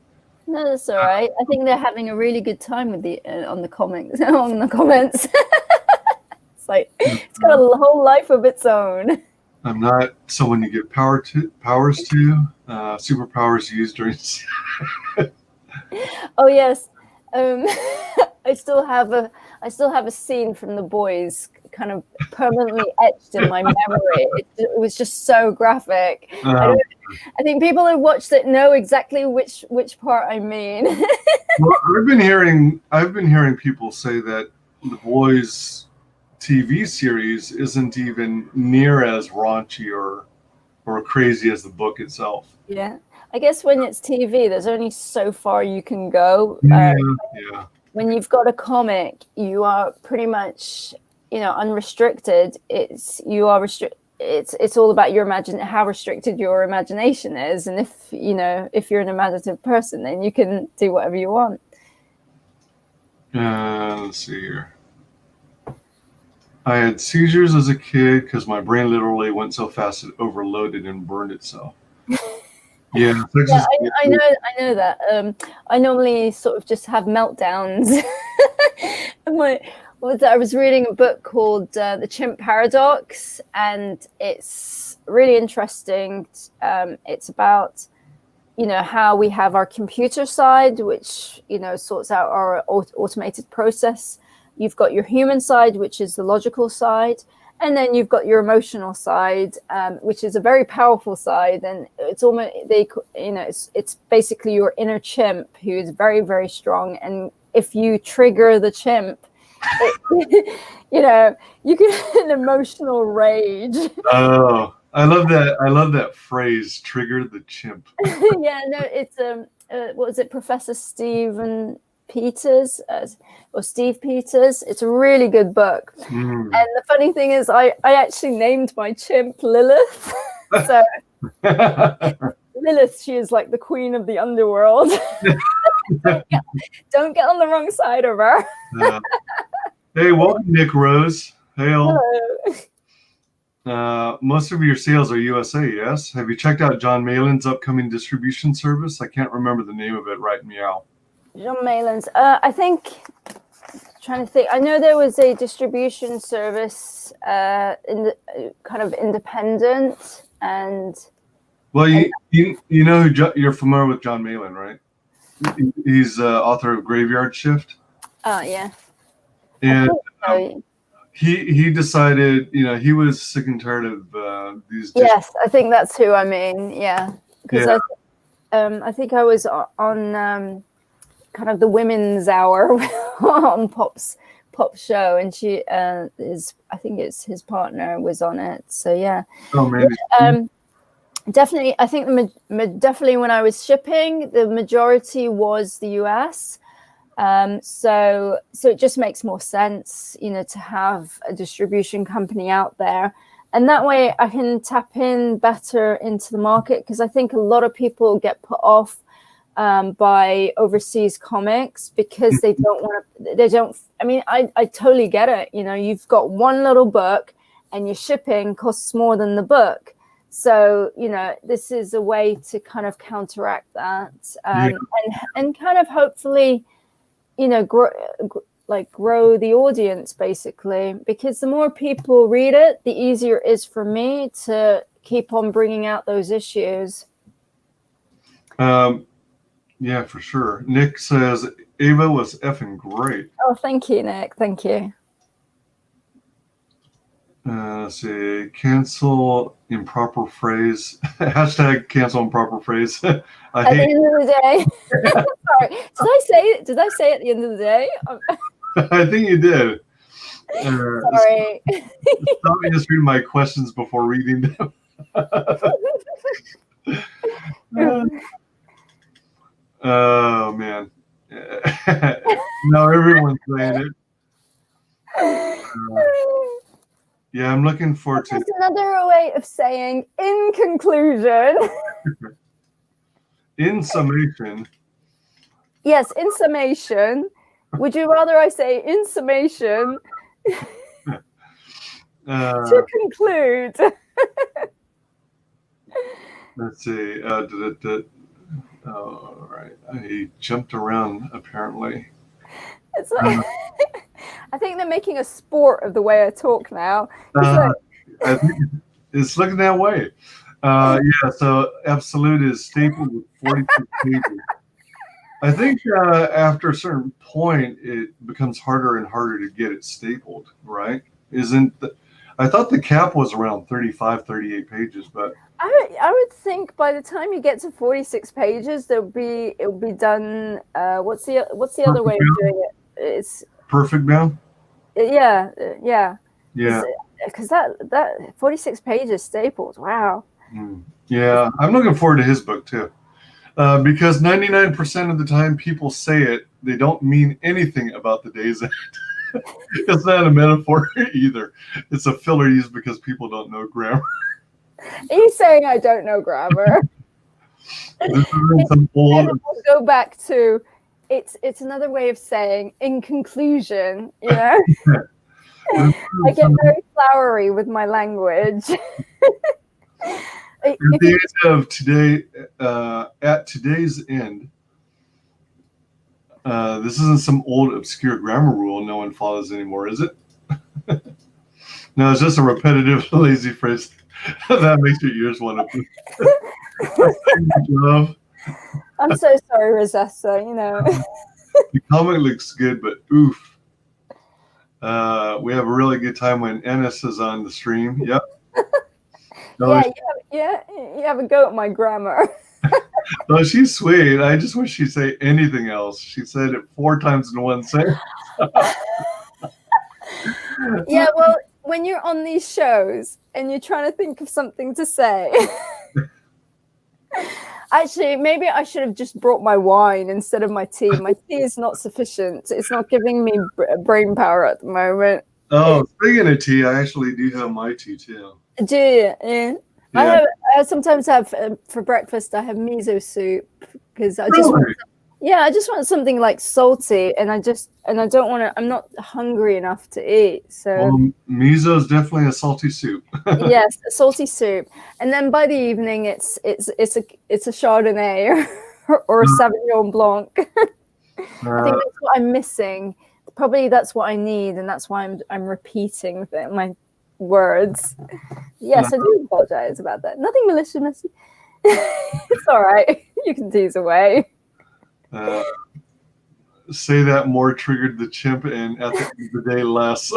No, that's all right. I think they're having a really good time with on the comments. It's like it's got a whole life of its own. I'm not someone you give powers to. Superpowers used during. Oh yes, I still have a scene from The Boys kind of permanently etched in my memory. It was just so graphic. I think people who watched it know exactly which part I mean. Well, I've been hearing people say that The Boys TV series isn't even near as raunchy or crazy as the book itself. Yeah, I guess when it's TV, there's only so far you can go. Yeah. When you've got a comic, you are pretty much, unrestricted. It's all about your how restricted your imagination is, and if you're an imaginative person, then you can do whatever you want. Let's see here. I had seizures as a kid because my brain literally went so fast it overloaded and burned itself. Yeah, I know that. I normally sort of just have meltdowns. I was reading a book called The Chimp Paradox, and it's really interesting. It's about, how we have our computer side, which, sorts out our automated process. You've got your human side, which is the logical side, And then you've got your emotional side, which is a very powerful side, and it's almost it's basically your inner chimp who is very, very strong. And if you trigger the chimp, you get an emotional rage. Oh, I love that. I love that phrase, trigger the chimp. Yeah, no, it's what was it, Professor Stephen Peters or Steve Peters? It's a really good book. And the funny thing is, I actually named my chimp Lilith. So Lilith, she is like the queen of the underworld. Don't get on the wrong side of her. Hey, welcome, Nick Rose. Hey, all. Hello. Most of your sales are USA, yes? Have you checked out John Malin's upcoming distribution service? I can't remember the name of it right meow. John Malin's. I think, trying to think. I know there was a distribution service in the kind of independent and. Well, you know you're familiar with John Malin, right? He's author of Graveyard Shift. Oh yeah. And he decided, he was sick and tired of these. Yes, I think that's who I mean. Yeah, because I think I was on kind of the women's hour on Pop's show, and she I think it's his partner was on it. So yeah. Oh man. Definitely, I think definitely when I was shipping, the majority was the US. So it just makes more sense, to have a distribution company out there, and that way I can tap in better into the market, because I think a lot of people get put off by overseas comics because they don't. I mean, I totally get it. You've got one little book, and your shipping costs more than the book. So, this is a way to kind of counteract that, and kind of hopefully, grow the audience, basically, because the more people read it, the easier it is for me to keep on bringing out those issues. Yeah, for sure. Nick says Eyva was effing great. Oh, thank you, Nick. Thank you. Let's see. Cancel improper phrase. Hashtag cancel improper phrase. At the end of the day. Sorry. Did I say at the end of the day? I think you did. Sorry. Stop me just reading my questions before reading them. Oh, man. Now everyone's saying it. Yeah, I'm looking forward to. That's another way of saying in conclusion. In summation. Yes, in summation. Would you rather I say in summation to conclude? Let's see. All right. I jumped around, apparently. It's like, I think they're making a sport of the way I talk now. I think it's looking that way. Yeah, so Absolute is stapled with 42 pages. I think after a certain point, it becomes harder and harder to get it stapled, right? I thought the cap was around 35, 38 pages, but I would think by the time you get to 46 pages, it'll be done. What's the other way of doing it? It's perfect bound. Yeah. Because that 46 pages stapled. Wow. Yeah, I'm looking forward to his book too, because 99% of the time people say it, they don't mean anything about the day's end. It's not a metaphor either. It's a filler used because people don't know grammar. Are you saying I don't know grammar? We'll go back to it's another way of saying in conclusion, I get very flowery with my language. At the end of today, at today's end, this isn't some old obscure grammar rule no one follows anymore, is it? No, it's just a repetitive, lazy phrase that makes your ears want to. I'm so sorry, Rosetta. The comic looks good, but oof. We have a really good time when Ennis is on the stream. Yep. Yeah, you have a go at my grammar. Oh, she's sweet. I just wish she'd say anything else. She said it 4 times in one sentence. Yeah, well, when you're on these shows and you're trying to think of something to say. Actually, maybe I should have just brought my wine instead of my tea. My tea is not sufficient. It's not giving me brain power at the moment. Oh, speaking of tea, I actually do have my tea too. Do you? Yeah. Yeah. I sometimes have for breakfast. I have miso soup because I just Really? want, I just want something like salty, and I don't want to. I'm not hungry enough to eat. So miso is definitely a salty soup. yes, a salty soup, and then by the evening, it's a Chardonnay or a Sauvignon Blanc. I think that's what I'm missing. Probably that's what I need, and that's why I'm repeating my words. Yes, I do apologize about that. Nothing malicious. It's all right. You can tease away. Say that more triggered the chimp, and at the end of the day, less.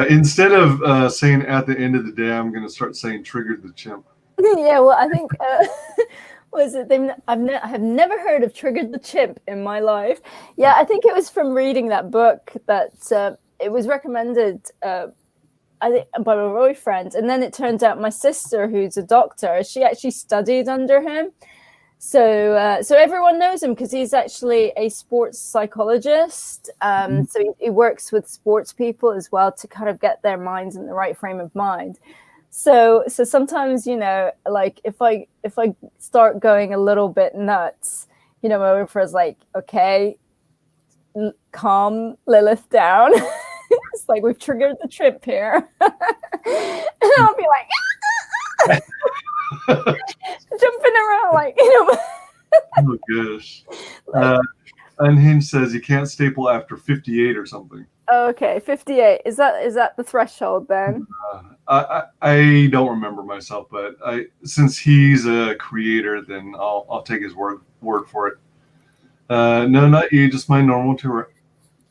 Instead of saying at the end of the day, I'm going to start saying triggered the chimp. Yeah, well, I think was it? I have never heard of triggered the chimp in my life. Yeah, I think it was from reading that book that it was recommended. I think by my boyfriend, and then it turned out my sister, who's a doctor, she actually studied under him. So everyone knows him because he's actually a sports psychologist. So he works with sports people as well to kind of get their minds in the right frame of mind. So sometimes, like if I start going a little bit nuts, my boyfriend's like, okay, calm Lilith down. It's like we've triggered the trip here. And I'll be like jumping around like Oh gosh. Unhinged says you can't staple after 58 or something. Okay, 58. Is that the threshold then? I don't remember myself, but since he's a creator, then I'll take his word for it. No, not you, just my normal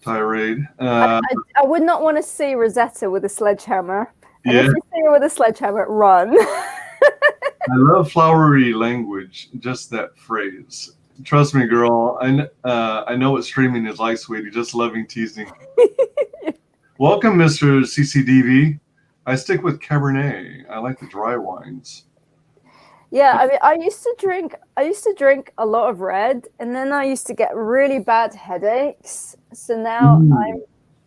tirade. I would not want to see Rosetta with a sledgehammer. And yeah. If you see her with a sledgehammer, run. I love flowery language, just that phrase. Trust me, girl. I know what streaming is like, sweetie. Just loving teasing. Welcome, Mr. CCDV. I stick with Cabernet. I like the dry wines. Yeah, I mean, I used to drink a lot of red, and then I used to get really bad headaches. So now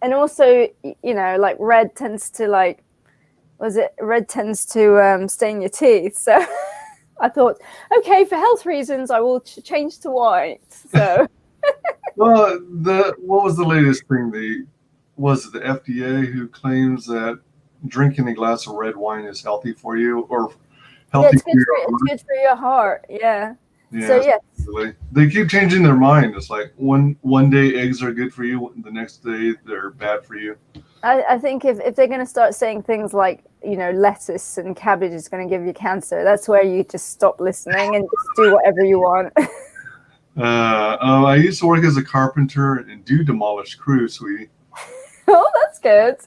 and also, like red tends to stain your teeth. So I thought, okay, for health reasons, I will change to white. So. Well, what was the latest thing? Was it the FDA who claims that drinking a glass of red wine is healthy for you, or healthy it's good for your heart. Yeah. So yes. They keep changing their mind. It's like one day eggs are good for you, the next day they're bad for you. I think if they're going to start saying things like, lettuce and cabbage is going to give you cancer, that's where you just stop listening and just do whatever you want. I used to work as a carpenter and do demolish crews, sweetie. Oh, that's good.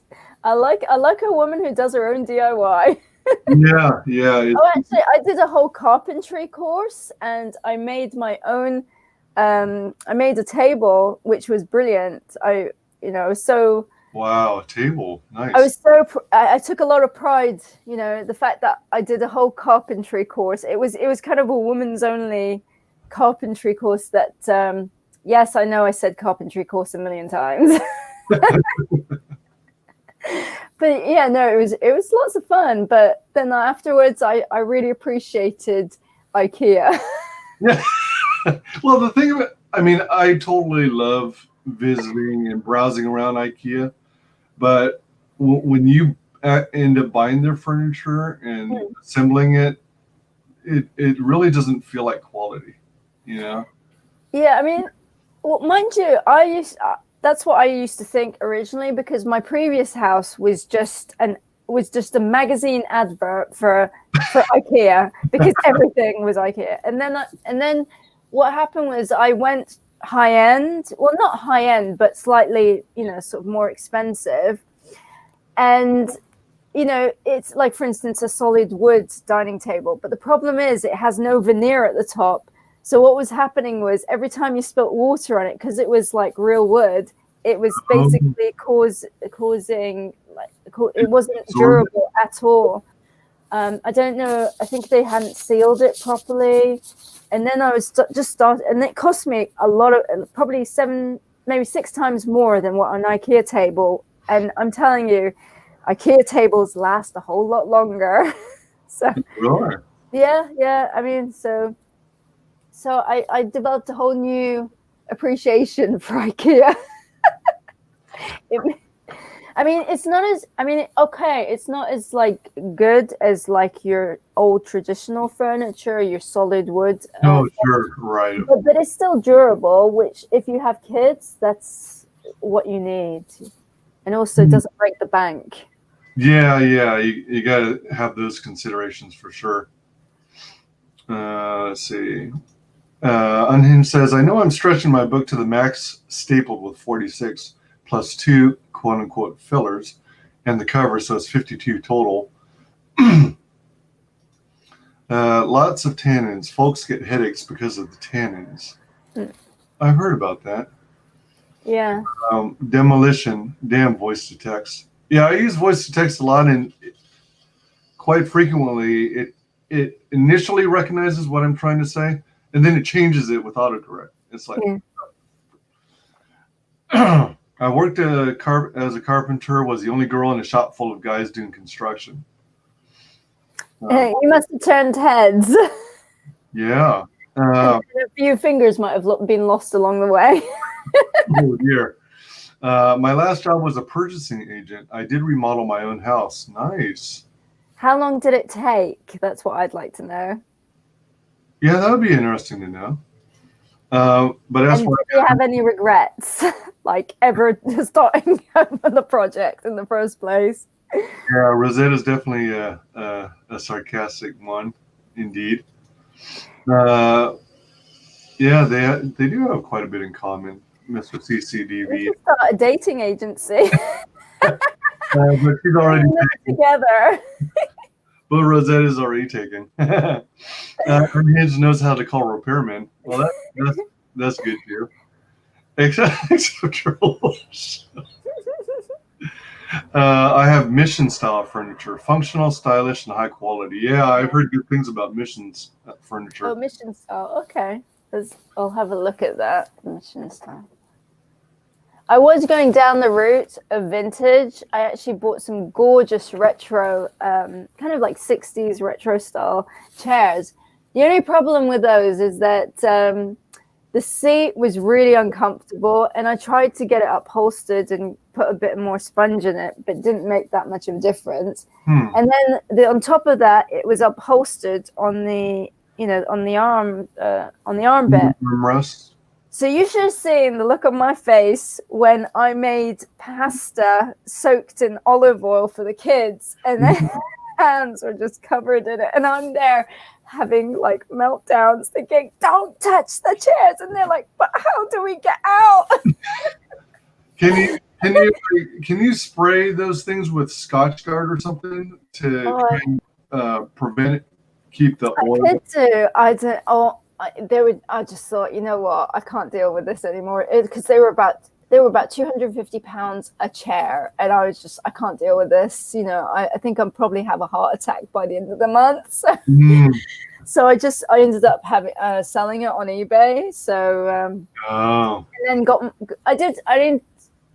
I like a woman who does her own DIY. Yeah. Oh, actually, I did a whole carpentry course, and I made my own. I made a table, which was brilliant. Wow, a table, nice. I took a lot of pride, the fact that I did a whole carpentry course. It was kind of a woman's only carpentry course. That yes, I know I said carpentry course a million times. But yeah, no, it was lots of fun. But then afterwards, I really appreciated IKEA. Yeah. Well, the thing about, I totally love visiting and browsing around IKEA, but when you end up buying their furniture and assembling it, it really doesn't feel like quality, Yeah, well, mind you, that's what I used to think originally, because my previous house was just a magazine advert for IKEA, because everything was IKEA. And then what happened was I went high end. Well, not high end, but slightly, sort of more expensive. And it's like, for instance, a solid wood dining table. But the problem is it has no veneer at the top. So what was happening was every time you spilt water on it, because it was like real wood, it was basically causing, like, it wasn't durable at all. I don't know. I think they hadn't sealed it properly. And then I was just started, and it cost me a lot of, probably 7, maybe 6 times more than what an IKEA table. And I'm telling you, IKEA tables last a whole lot longer. So Really? yeah. I mean, so I developed a whole new appreciation for IKEA. It's not as, it's not as like good as like your old traditional furniture, your solid wood. No, sure, right. But it's still durable, which if you have kids, that's what you need. And also doesn't break the bank. Yeah, you got to have those considerations for sure. Let's see. Unhinged says, I know I'm stretching my book to the max, stapled with 46 plus 2 quote unquote fillers and the cover, so it's 52 total. Lots of tannins. Folks get headaches because of the tannins. I've heard about that. Yeah. Demolition. Damn, voice to text. Yeah, I use voice to text a lot, and quite frequently it initially recognizes what I'm trying to say, and then it changes it with autocorrect. It's like, I worked as a carpenter, was the only girl in a shop full of guys doing construction. You must have turned heads. Yeah. A few fingers might have been lost along the way. Oh dear. My last job was a purchasing agent. I did remodel my own house. Nice. How long did it take? That's what I'd like to know. Yeah, that would be interesting to know. But as and did you have any regrets, like ever starting on the project in the first place? Yeah, Rosetta is definitely a sarcastic one, indeed. Yeah, they do have quite a bit in common, Mr. CCDV. We should start a dating agency. But she's already together. But Rosetta's already taken. Unhinged knows how to call repairmen. Well, that's good too. Except I have mission style furniture, functional, stylish, and high quality. Yeah, I've heard good things about missions furniture. Oh, mission style. Okay, I'll have a look at that. Mission style. I was going down the route of vintage. I actually bought some gorgeous retro, kind of like 60s retro style chairs. The only problem with those is that the seat was really uncomfortable, and I tried to get it upholstered and put a bit more sponge in it, but didn't make that much of a difference. And then on top of that, it was upholstered on the arm bit. Rest. So you should have seen the look on my face when I made pasta soaked in olive oil for the kids, and their hands were just covered in it. And I'm there having like meltdowns thinking, don't touch the chairs. And they're like, but how do we get out? Can you spray those things with Scotch Guard or something to try and prevent it, keep the oil? I could do. I just thought, you know what, I can't deal with this anymore, because they were about £250 a chair, and I can't deal with this. I think I'll probably have a heart attack by the end of the month. So I ended up selling it on eBay. So and then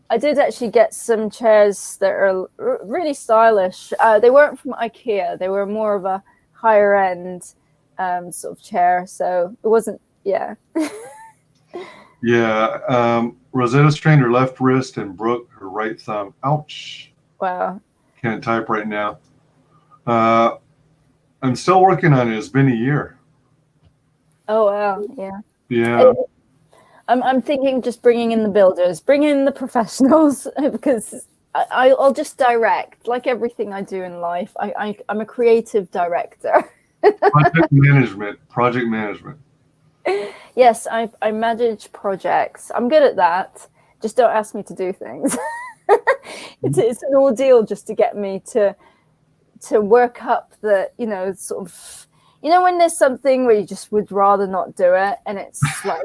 I did actually get some chairs that are really stylish. They weren't from IKEA. They were more of a higher end sort of chair, so it wasn't. Yeah. Rosetta strained her left wrist and broke her right thumb. Ouch. Wow. Can't type right now. I'm still working on it. It's been a year. Oh wow. Yeah. I'm thinking just bringing in the builders, bring in the professionals, because I'll just direct, like everything I do in life. I'm a creative director. Project management. Yes, I manage projects. I'm good at that. Just don't ask me to do things. It's an ordeal just to get me to work up the, sort of, when there's something where you just would rather not do it, and it's like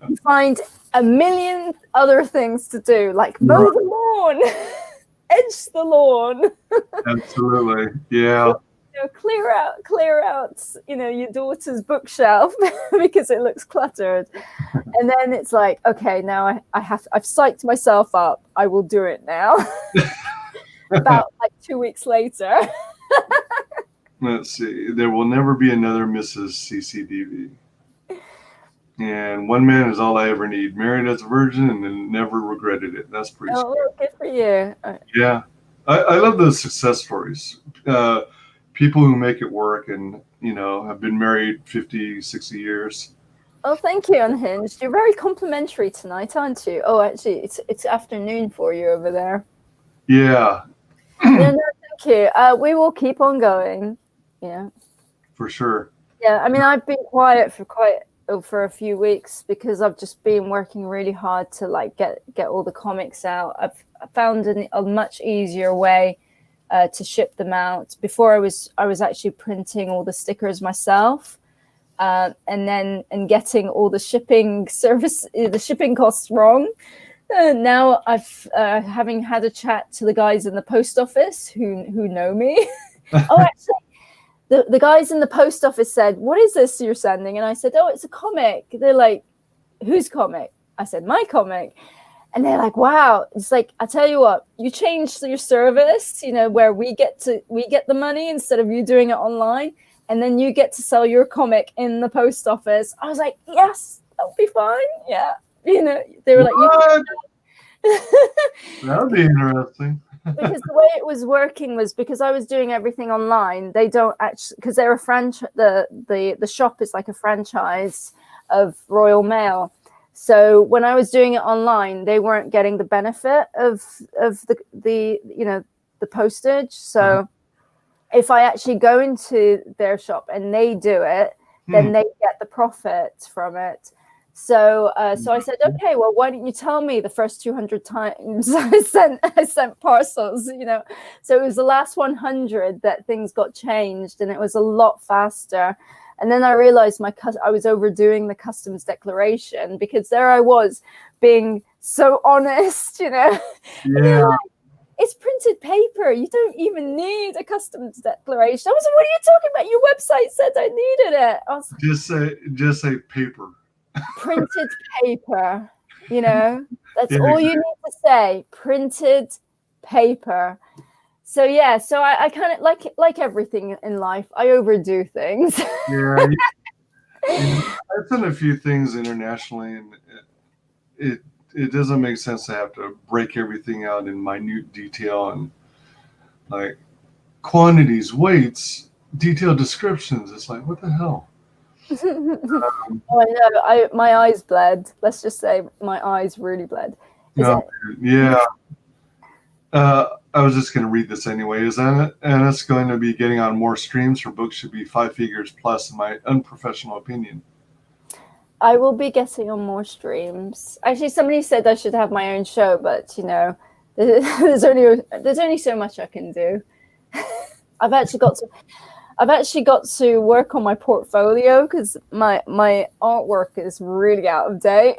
you find a million other things to do, like mow the lawn, edge the lawn. Absolutely. Yeah. Clear out, your daughter's bookshelf because it looks cluttered. And then it's like, okay, now I've psyched myself up. I will do it now. About like 2 weeks later. Let's see. There will never be another Mrs. CCDV. And one man is all I ever need. Married as a virgin and then never regretted it. That's pretty Oh, good for you. Yeah. I love those success stories. People who make it work and, have been married 50, 60 years. Oh, thank you, Unhinged. You're very complimentary tonight, aren't you? Oh, actually, it's afternoon for you over there. Yeah. Yeah, no, thank you. We will keep on going. Yeah. For sure. Yeah, I mean, I've been quiet for a few weeks because I've just been working really hard to like get all the comics out. I've found a much easier way to ship them out. Before I was actually printing all the stickers myself, and getting all the shipping costs wrong. Now I've having had a chat to the guys in the post office who know me. Oh, actually. The guys in the post office said, "What is this you're sending?" And I said, "Oh, it's a comic." They're like, "Whose comic?" I said, "My comic." And they're like, "Wow." It's like, I tell you what, you changed your service, where we get the money instead of you doing it online, and then you get to sell your comic in the post office. I was like, "Yes, that'll be fine." Yeah. They were what? like, That would be interesting. because the way it was working was because I was doing everything online. They don't actually, because they're a franchise. The shop is like a franchise of Royal Mail. So when I was doing it online, they weren't getting the benefit of the postage. So if I actually go into their shop and they do it, then they get the profit from it. So I said, okay, well, why didn't you tell me the first 200 times I sent parcels, So it was the last 100 that things got changed, and it was a lot faster. And then I realized I was overdoing the customs declaration, because there I was being so honest, Yeah. Like, it's printed paper. You don't even need a customs declaration. I was like, what are you talking about? Your website said I needed it. I was like, just say paper. Printed paper, that's all you need to say. Printed paper. So yeah, so I kind of like everything in life, I overdo things. Yeah. I've done a few things internationally, and it doesn't make sense to have to break everything out in minute detail and like quantities, weights, detailed descriptions. It's like, what the hell? Oh, I know. My eyes bled. Let's just say my eyes really bled. Yeah. I was just going to read this anyway. And it's going to be getting on more streams. Her book should be 5 figures plus, in my unprofessional opinion. I will be getting on more streams. Actually, somebody said I should have my own show, but there's only so much I can do. I've actually got to work on my portfolio because my artwork is really out of date.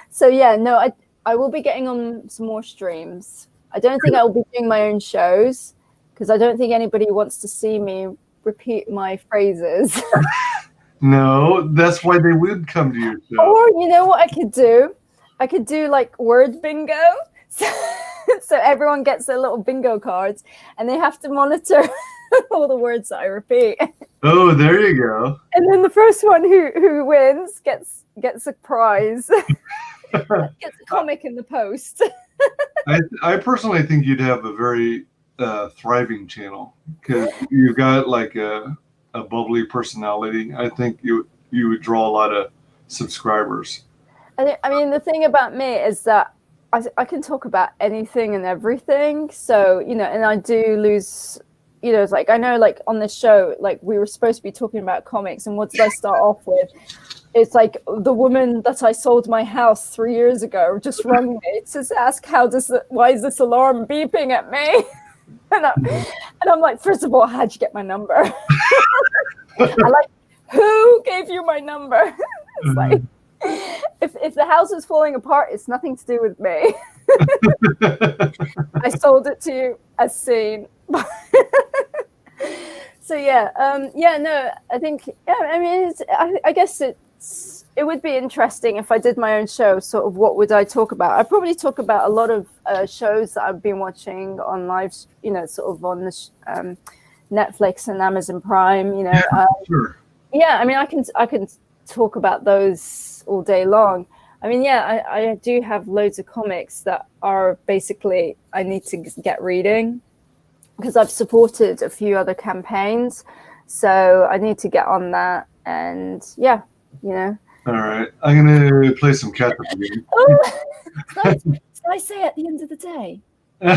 So yeah, no, I will be getting on some more streams. I don't think I will be doing my own shows because I don't think anybody wants to see me repeat my phrases. No, that's why they would come to your show. Or you know what I could do? I could do like word bingo. So everyone gets their little bingo cards and they have to monitor all the words that I repeat. Oh, there you go. And then the first one who wins gets a prize. Gets a comic in the post. I personally think you'd have a very thriving channel because you've got like a bubbly personality. I think you would draw a lot of subscribers. I mean, the thing about me is that I can talk about anything and everything. So, and I do lose you know, it's like, I know, like on this show, like we were supposed to be talking about comics, and what did I start off with? It's like the woman that I sold my house 3 years ago just rung me to ask why is this alarm beeping at me? and I'm like, first of all, how'd you get my number? I like, who gave you my number? It's like, if the house is falling apart, it's nothing to do with me. I sold it to you as seen. So no, I think, I mean, I guess it would be interesting if I did my own show. Sort of, what would I talk about? I'd probably talk about a lot of shows that I've been watching on live, you know, sort of on the Netflix and Amazon Prime. You know, Sure. yeah. I mean, I can talk about those all day long. I mean, yeah, I do have loads of comics that are basically I need to get reading, because I've supported a few other campaigns, so I need to get on that. And yeah, you know. All right, I'm gonna play some catch-up again. Oh, did I say at the end of the day? Did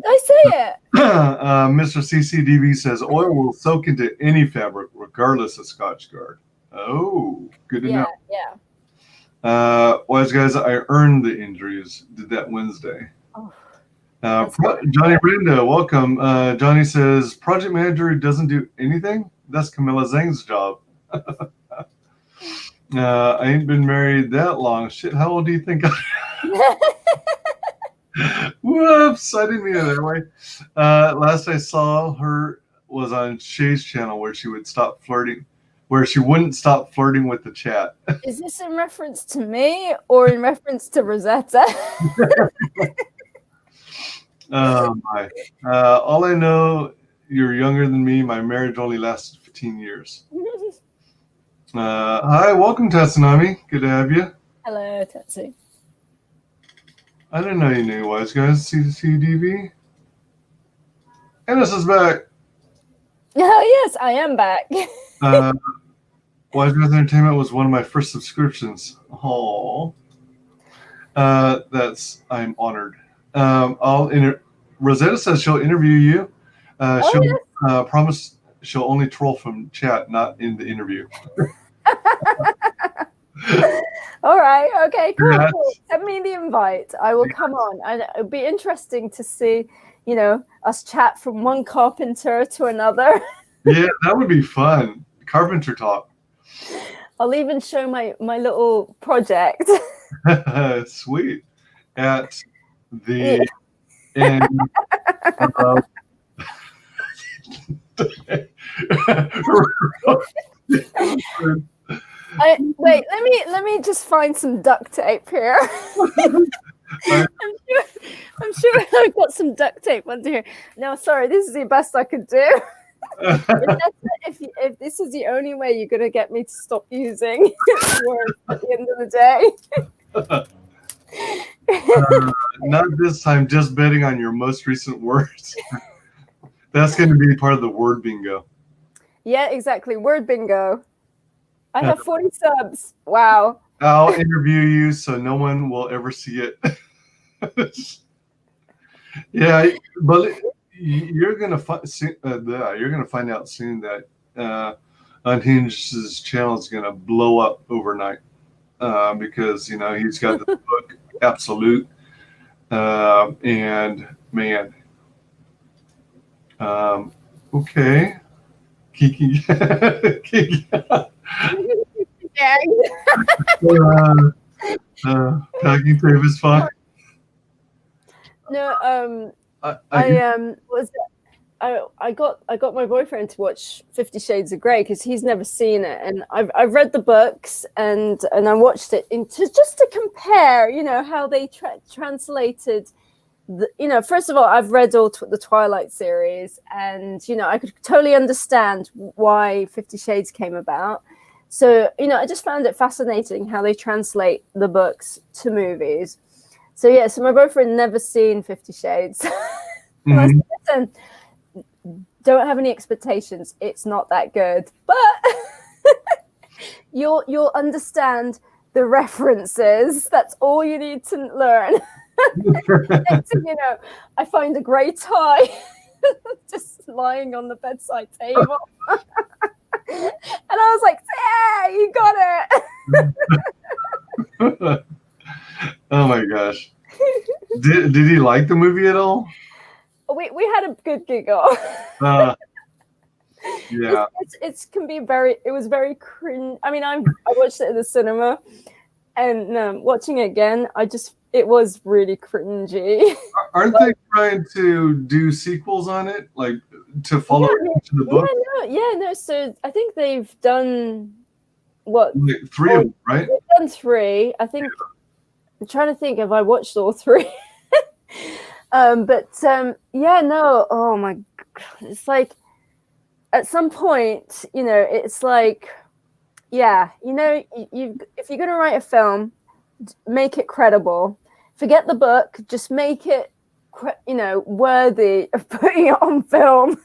I say it? Mr. CCDV says oil will soak into any fabric, regardless of Scotch Guard. Oh, good to know. Yeah. WyzGyz, I earned the injuries. Did that Wednesday. Oh, Johnny Brenda, welcome. Johnny says, project manager who doesn't do anything? That's Camilla Zhang's job. I ain't been married that long. Shit, how old do you think I am? Whoops, I didn't mean it that way. Last I saw her was on Shay's channel where she wouldn't stop flirting with the chat. Is this in reference to me or in reference to Rosetta? Oh my. All I know, you're younger than me. My marriage only lasted 15 years. Hi, welcome, Tatsunami. Good to have you. Hello, Tatsu. I didn't know you knew WyzGyz, CCDV. Ennis is back. Oh, yes, I am back. WyzGyz Entertainment was one of my first subscriptions. Oh, I'm honored. Rosetta says she'll interview you. She'll promise she'll only troll from chat, not in the interview. All right. Okay. Cool. Yes. Cool. Send me the invite. I will come on. It'd be interesting to see, you know, us chat from one carpenter to another. Yeah, that would be fun. Carpenter talk. I'll even show my little project. Sweet. At the end of Wait, let me just find some duct tape here. I'm sure I've got some duct tape under here. No, sorry, this is the best I could do. If this is the only way you're gonna get me to stop using words at the end of the day. Not this time, just betting on your most recent words. That's going to be part of the word bingo. Yeah, exactly. Word bingo. I have 40 subs. Wow. I'll interview you so no one will ever see it. Yeah, but you're gonna find out soon that Unhinged's channel is gonna blow up overnight because you know he's got the book Absolute, and man, okay, Kiki, Kiki. Packing tape is fine. No, I got my boyfriend to watch 50 Shades of Grey because he's never seen it, and I've read the books and I watched it just to compare, you know, how they translated. You know, first of all, I've read all the Twilight series, and you know, I could totally understand why 50 Shades came about. So, you know, I just found it fascinating how they translate the books to movies. So yeah, so my boyfriend never seen 50 Shades. And I said, listen, don't have any expectations. It's not that good, but you'll understand the references. That's all you need to learn. Next thing you know, I find a grey tie just lying on the bedside table. And I was like, yeah, you got it. Oh my gosh. Did he like the movie at all? We had a good giggle. Yeah. It can be it was very cringe. I mean, I watched it at the cinema, and watching it again, it was really cringy. Aren't they trying to do sequels on it, like to follow into the book? No. So I think they've done what, like 3 of them, right? They've done 3. I think. Yeah. I'm trying to think if I watched all 3. No. Oh my God, it's like at some point, it's like, yeah, you if you're gonna write a film, make it credible. Forget the book, just make it, worthy of putting it on film.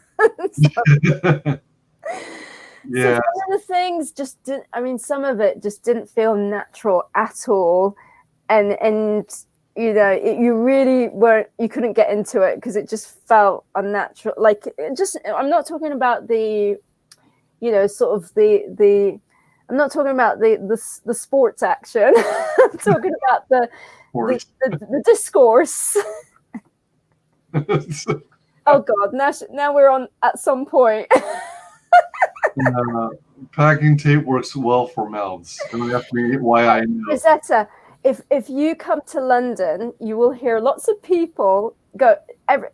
Yeah. So some of the things just didn't. I mean, some of it just didn't feel natural at all, and you really weren't. You couldn't get into it because it just felt unnatural. Like I'm not talking about the, sort of the. I'm not talking about the sports action. I'm talking about the discourse. Oh God! Now we're on at some point. Packing tape works well for mouths. Don't ask me why I know. Rosetta, if you come to London, you will hear lots of people go at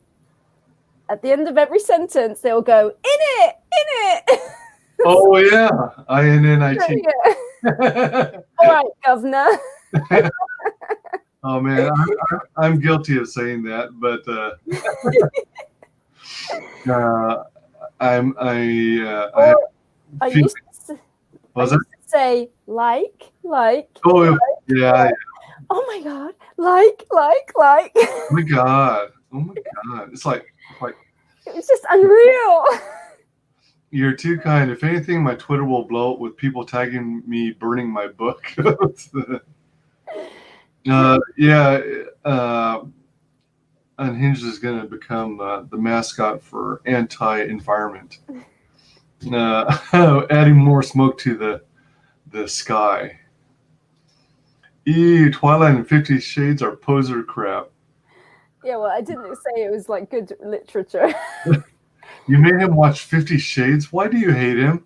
the end of every sentence. They'll go in it. Oh yeah, INNIT. All right, governor. Oh man, I'm guilty of saying that, but I used to say like. Oh yeah. Oh my God, like. Oh my God. It's like it's just unreal. You're too kind. If anything, my Twitter will blow up with people tagging me burning my book. Unhinged is going to become the mascot for anti-environment. Adding more smoke to the sky. Twilight and 50 Shades are poser crap. Yeah, well, I didn't say it was like good literature. You made him watch 50 Shades? Why do you hate him?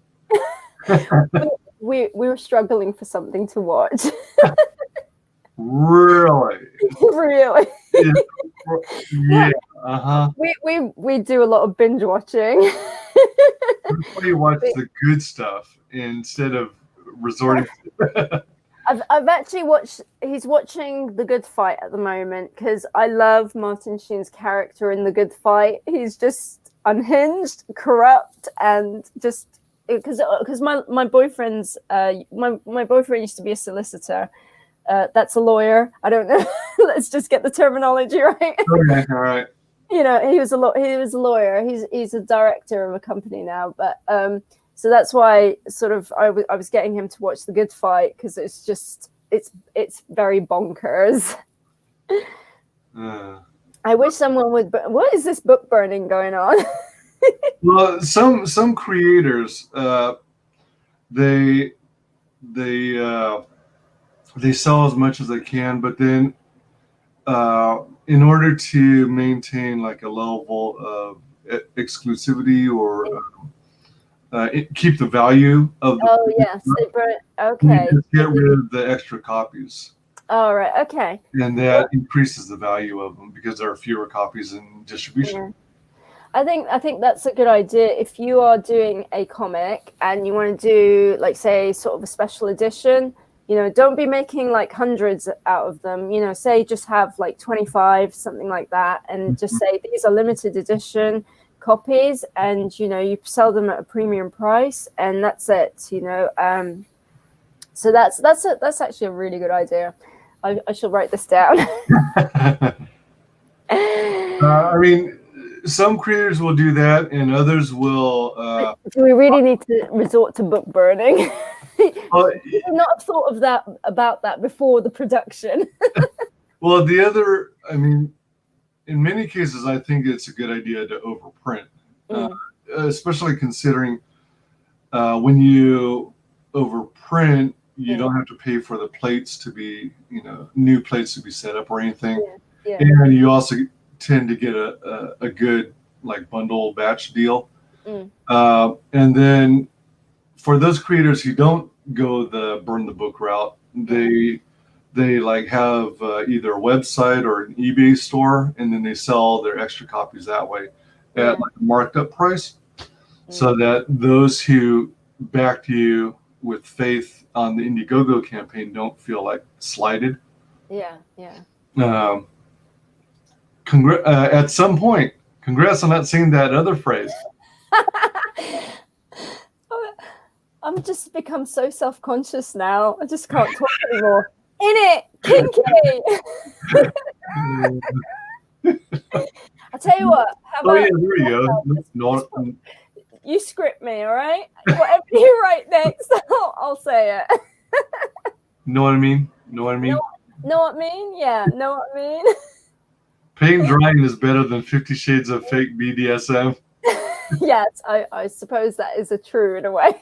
we were struggling for something to watch. Really? Really? Yeah. Uh-huh. We do a lot of binge watching. Everybody watch the good stuff instead of resorting to I've actually watched. He's watching The Good Fight at the moment because I love Martin Sheen's character in The Good Fight. He's just unhinged, corrupt, and just because my boyfriend's my boyfriend used to be a solicitor. That's a lawyer. I don't know. Let's just get the terminology right. Okay, all right. He was a lawyer. He's a director of a company now, but so that's why sort of I was getting him to watch The Good Fight because it's just it's very bonkers. I wish someone would. What is this book burning going on? Well, some creators they sell as much as they can, but then in order to maintain like a level of exclusivity or keep the value of the okay, just get rid of the extra copies. All right, okay. And that increases the value of them because there are fewer copies in distribution. Yeah. I think that's a good idea. If you are doing a comic and you want to do like say sort of a special edition, don't be making like hundreds out of them. Say just have like 25, something like that, and just say these are limited edition copies, and you sell them at a premium price, and that's it. So that's actually a really good idea. I shall write this down. I mean, some creators will do that, and others will. Do we really need to resort to book burning? I would not have thought of about that before the production. Well, the other I mean, in many cases, I think it's a good idea to overprint, especially considering when you overprint, you don't have to pay for the plates to be, new plates to be set up or anything. Yeah. And you also tend to get a good like bundle batch deal. And then for those creators who don't go the burn the book route, they like have either a website or an eBay store, and then they sell their extra copies that way at like a marked up price, so that those who backed you with faith on the Indiegogo campaign don't feel like slighted. Yeah. At some point, congrats on not saying that other phrase. I'm just become so self-conscious now. I just can't talk anymore. In it, kinky. I tell you what. How about there you go. You script me, all right? Whatever you write next, I'll say it. Know what I mean? Know what I mean? Know what I mean? Yeah, know what I mean? Paint drying is better than 50 Shades of Fake BDSM. Yes, I suppose that is true in a way.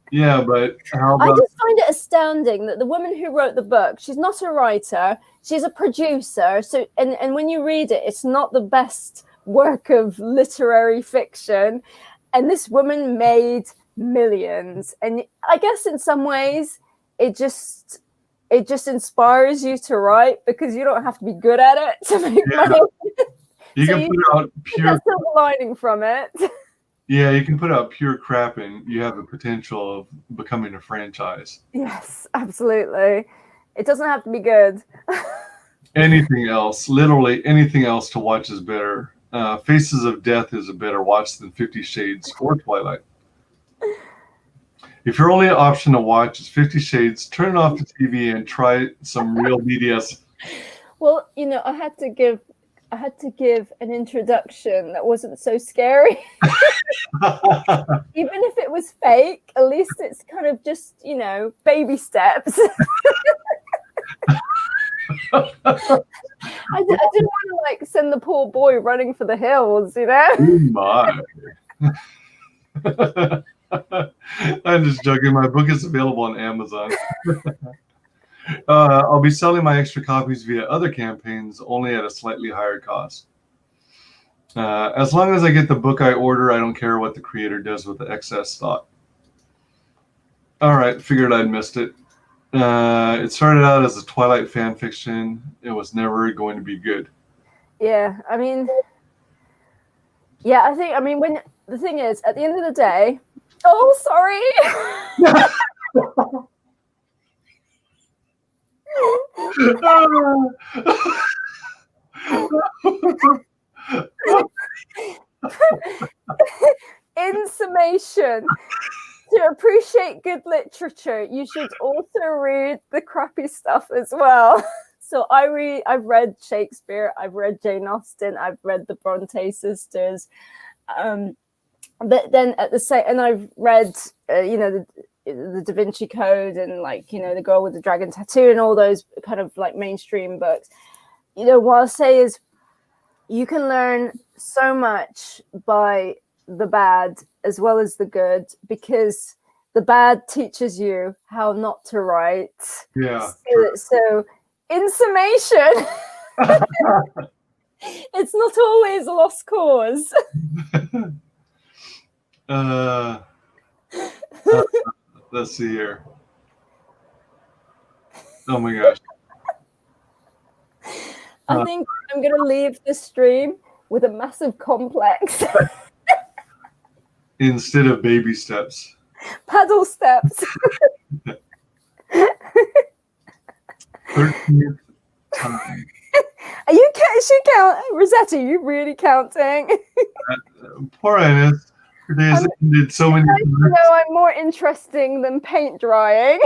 Yeah, but how about... I just find it astounding that the woman who wrote the book, she's not a writer, she's a producer. So, and when you read it, it's not the best work of literary fiction. And this woman made millions. And I guess in some ways, it just inspires you to write, because you don't have to be good at it to make money. You can put out pure... That's silver lining from it. Yeah, you can put out pure crap and you have the potential of becoming a franchise. Yes, absolutely. It doesn't have to be good. Anything else, literally anything else to watch is better. Faces of Death is a better watch than 50 Shades or Twilight. If your only option to watch is 50 Shades, turn off the TV and try some real BDS. Well, I had to give an introduction that wasn't so scary. Even if it was fake, at least it's kind of just, baby steps. I didn't want to send the poor boy running for the hills, Oh my. I'm just joking. My book is available on Amazon. I'll be selling my extra copies via other campaigns, only at a slightly higher cost. As long as I get the book I order, I don't care what the creator does with the excess stock. All right, figured I'd missed it. It started out as a Twilight fan fiction. It was never going to be good. Yeah, when the thing is, at the end of the day, sorry. In summation, to appreciate good literature, you should also read the crappy stuff as well. So I've read Shakespeare, I've read Jane Austen, I've read the Bronte sisters, but then at the same, and I've read the Da Vinci Code and the Girl with the Dragon Tattoo and all those kind of mainstream books. What I'll say is you can learn so much by the bad as well as the good, because the bad teaches you how not to write. Yeah. So in summation, it's not always a lost cause. Let's see here. Oh my gosh. I think I'm going to leave this stream with a massive complex. Instead of baby steps. Paddle steps. 13th time. Are you counting? Rosetta, are you really counting? Poor Ines. Her day has ended so many times. I'm more interesting than paint drying.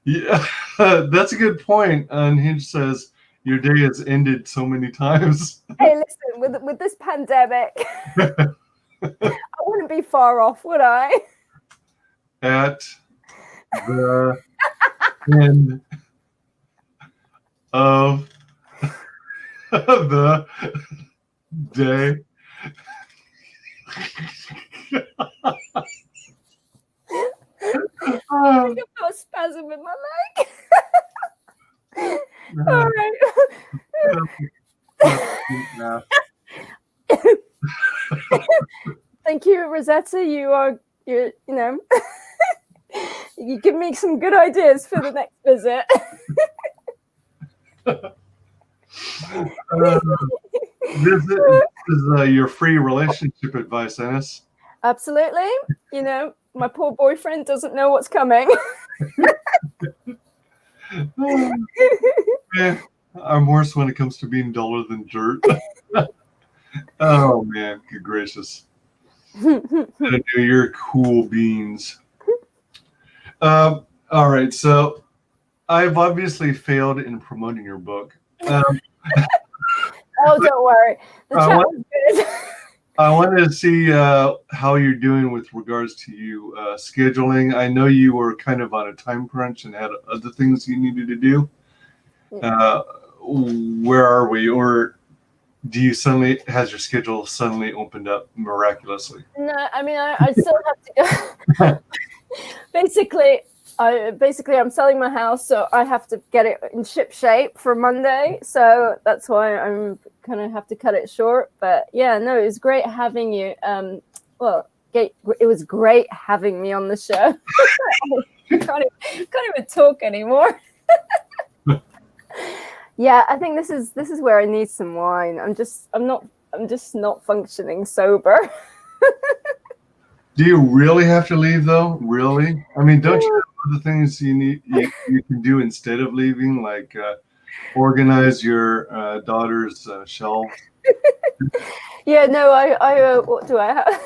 Yeah, that's a good point. Unhinged says, your day has ended so many times. Hey, listen, with this pandemic, I wouldn't be far off, would I? At the end of of the day. I think I've got a spasm in my leg. All right. Thank you, Rosetta. You know, you give me some good ideas for the next visit. This is your free relationship advice, Ennis. Absolutely. You know, my poor boyfriend doesn't know what's coming. Yeah, I'm worse when it comes to being duller than dirt. Oh man, good gracious! You're cool beans. All right, so I've obviously failed in promoting your book. Oh, don't worry. The chat was good. I wanted to see how you're doing with regards to you scheduling. I know you were kind of on a time crunch and had other things you needed to do. Where are we? Or do you has your schedule suddenly opened up miraculously? No, I mean, I still have to go. Basically, I'm selling my house, so I have to get it in ship shape for Monday. So that's why I'm kind of have to cut it short. But yeah, no, it was great having you. It was great having me on the show. I can't even talk anymore. Yeah, I think this is where I need some wine. I'm just not functioning sober. Do you really have to leave though? Really? I mean, don't you have other things you can do instead of leaving, like organize your daughter's shelf? Yeah, no, I what do I have?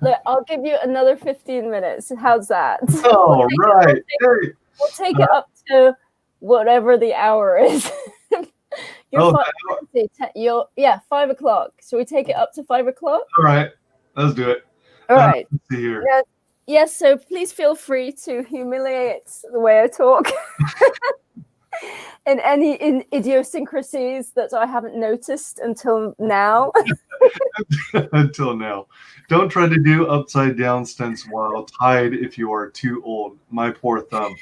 Look, I'll give you another 15 minutes. How's that? Oh, right. We'll take it up to whatever the hour is. You're 5 o'clock. Shall we take it up to 5 o'clock? All right, let's do it. All right. Let's see here. Yes, so please feel free to humiliate the way I talk. And any idiosyncrasies that I haven't noticed until now. Until now. Don't try to do upside down stunts while tied if you are too old. My poor thumb.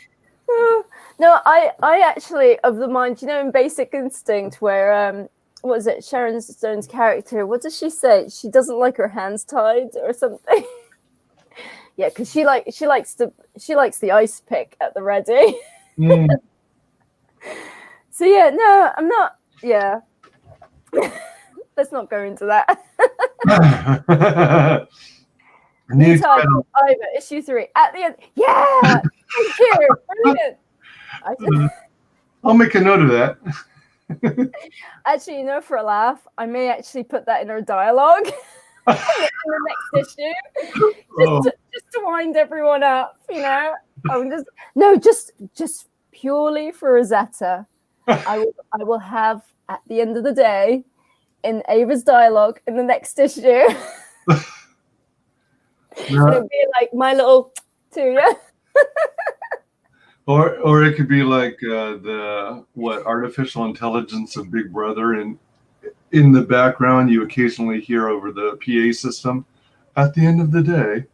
No, I actually of the mind, you know, in Basic Instinct, where what was it, Sharon Stone's character? What does she say? She doesn't like her hands tied or something. Yeah, because she likes the ice pick at the ready. So yeah, no, I'm not. Yeah, let's not go into that. New title, Eyva, issue 3 at the end. Yeah, thank you, brilliant. I'll make a note of that. Actually, you know, for a laugh, I may actually put that in our dialogue in the next issue, just to wind everyone up. You know, I'm just purely for Rosetta. I will have at the end of the day in Eyva's dialogue in the next issue. It'll be like my little to you. Or it could be like the artificial intelligence of Big Brother, and in the background you occasionally hear over the PA system, at the end of the day.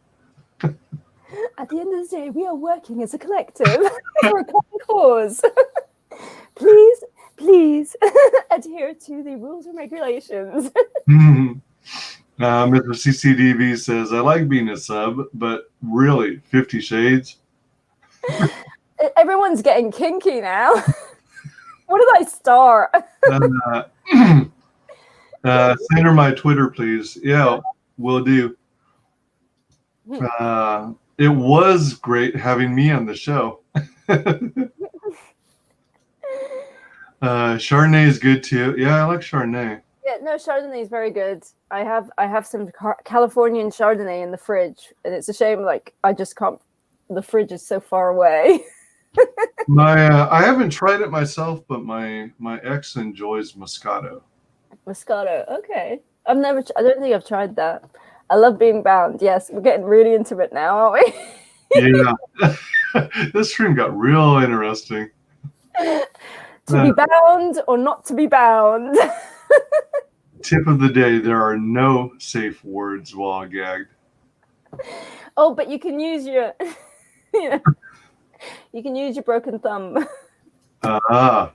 At the end of the day, we are working as a collective for a common cause. Please adhere to the rules and regulations. Mr. CCDV says, I like being a sub, but really, 50 Shades? Everyone's getting kinky now. What did I start? Send her my Twitter, please. Yeah, will do. It was great having me on the show. Chardonnay is good too. Yeah, I like Chardonnay. Yeah, no, Chardonnay is very good. I have some Californian Chardonnay in the fridge, and it's a shame. Like I just can't. The fridge is so far away. I haven't tried it myself, but my ex enjoys Moscato. Moscato, okay. I don't think I've tried that. I love being bound. Yes, we're getting really intimate now, aren't we? Yeah. This stream got real interesting. To be bound or not to be bound. Tip of the day: there are no safe words while gagged. Oh, but you can use your, you can use your broken thumb. Ah.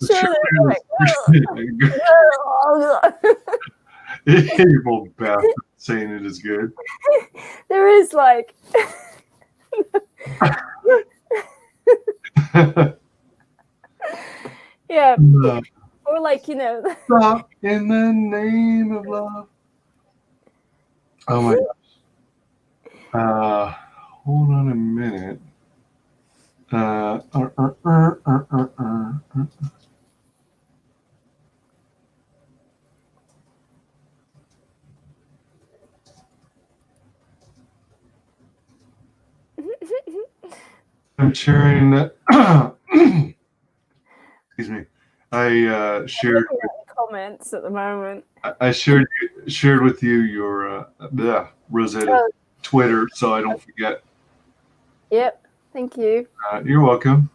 Sure. Evil bastard saying it is good. There is like. Yeah. Or like, Stop in the name of love. Oh my gosh. Hold on a minute. I'm sharing that. Excuse me. I shared comments at the moment. I shared with you your Rosetta Twitter, so I don't forget. Yep. Thank you. You're welcome.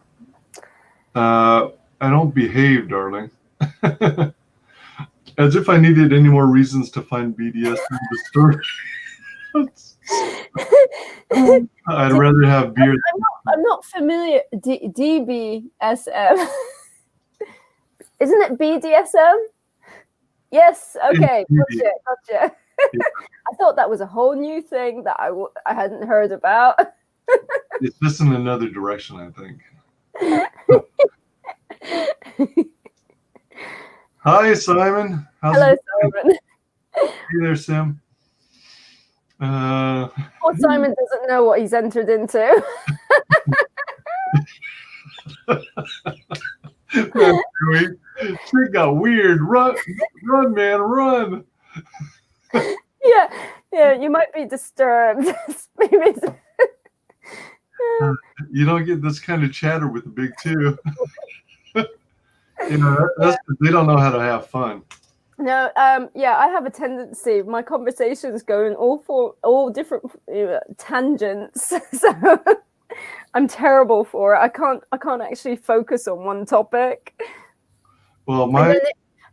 I don't behave, darling. As if I needed any more reasons to find BDSM disturbing. I'd rather have beer. I'm not familiar. DBSM. Isn't it BDSM? Yes. Okay. Gotcha. Yeah. I thought that was a whole new thing that I hadn't heard about. It's just in another direction, I think. Hi, Simon. Hello, Simon. Hey there, Sim. Poor Simon doesn't know what he's entered into. Shit got weird. Run, man, run. Yeah, you might be disturbed. Maybe you don't get this kind of chatter with the big two. That's they don't know how to have fun. No, I have a tendency. My conversations go in all different tangents. So I'm terrible for it. I can't actually focus on one topic. Well,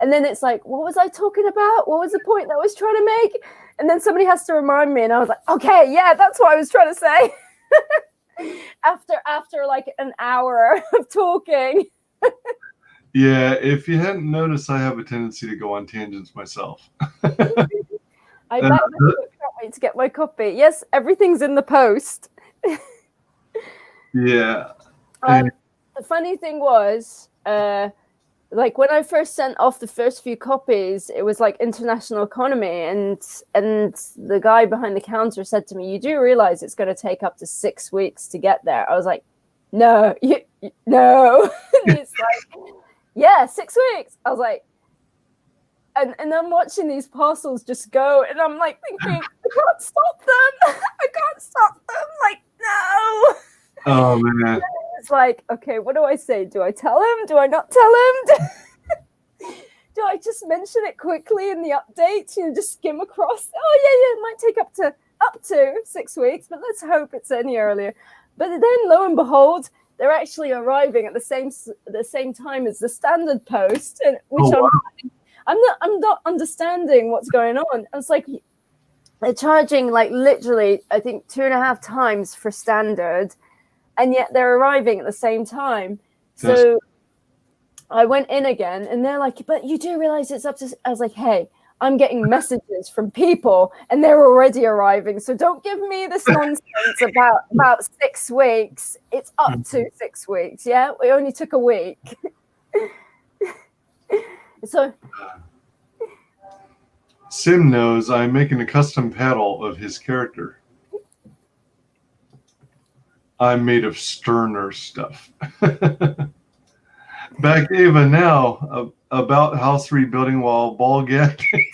and then it's like, what was I talking about? What was the point that I was trying to make? And then somebody has to remind me, and I was like, okay, yeah, that's what I was trying to say. after like an hour of talking. Yeah, if you hadn't noticed, I have a tendency to go on tangents myself. I can't wait to get my copy. Yes, everything's in the post. Yeah. The funny thing was, like when I first sent off the first few copies, it was like international economy, and the guy behind the counter said to me, "You do realize it's going to take up to 6 weeks to get there?" I was like, "No, no." It's like, yeah, 6 weeks. I was like, and I'm watching these parcels just go, and I'm like thinking, I can't stop them. I can't stop them. Like, no. Oh man. It's like, okay, what do I say? Do I tell him? Do I not tell him? Do I just mention it quickly in the update? Just skim across. Oh yeah, it might take up to 6 weeks, but let's hope it's any earlier. But then, lo and behold, they're actually arriving at the same time as the standard post, and which I'm not understanding what's going on. I was like, they're charging like literally, I think 2.5 times for standard, and yet they're arriving at the same time. So I went in again, and they're like, but you do realize it's up to... I was like, hey, I'm getting messages from people, and they're already arriving. So don't give me this nonsense about 6 weeks. It's up to 6 weeks. Yeah, we only took a week. So Sim knows I'm making a custom paddle of his character. I'm made of sterner stuff. Back Eyva now about house rebuilding while ball gagging.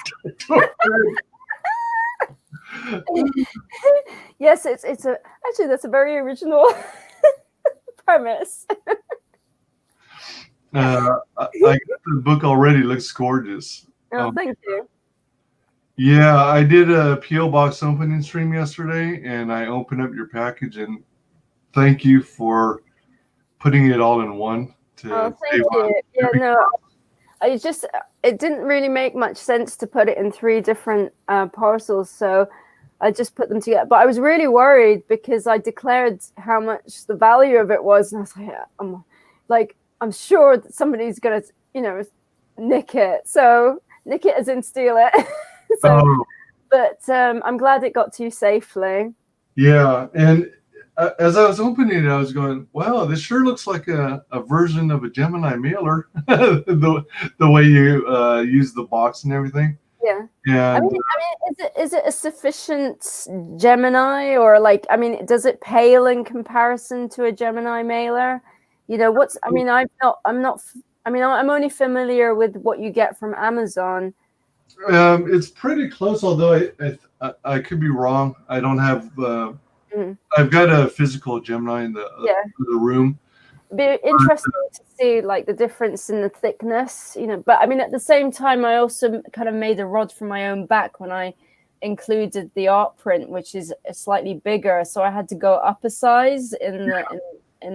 Yes, it's actually that's a very original premise. I got the book already. Looks gorgeous. Oh, thank you. Yeah, I did a P.O. Box opening stream yesterday, and I opened up your package, and thank you for putting it all in one Oh, to thank save on. you. Yeah, no, it didn't really make much sense to put it in 3 different parcels, so I just put them together. But I was really worried because I declared how much the value of it was, and I was like, I'm sure that somebody's gonna, nick it. So nick it as in steal it. So, Oh, but I'm glad it got to you safely. yeah. And as I was opening it, I was going, wow, this sure looks like a version of a Gemini mailer, the way you use the box and everything. Yeah. And Is it a sufficient Gemini, or does it pale in comparison to a Gemini mailer? I'm only familiar with what you get from Amazon. it's pretty close, although I could be wrong. I don't have. I've got a physical Gemini in the room. Be interesting to see the difference in the thickness, but at the same time I also kind of made a rod for my own back when I included the art print, which is slightly bigger, so I had to go up a size in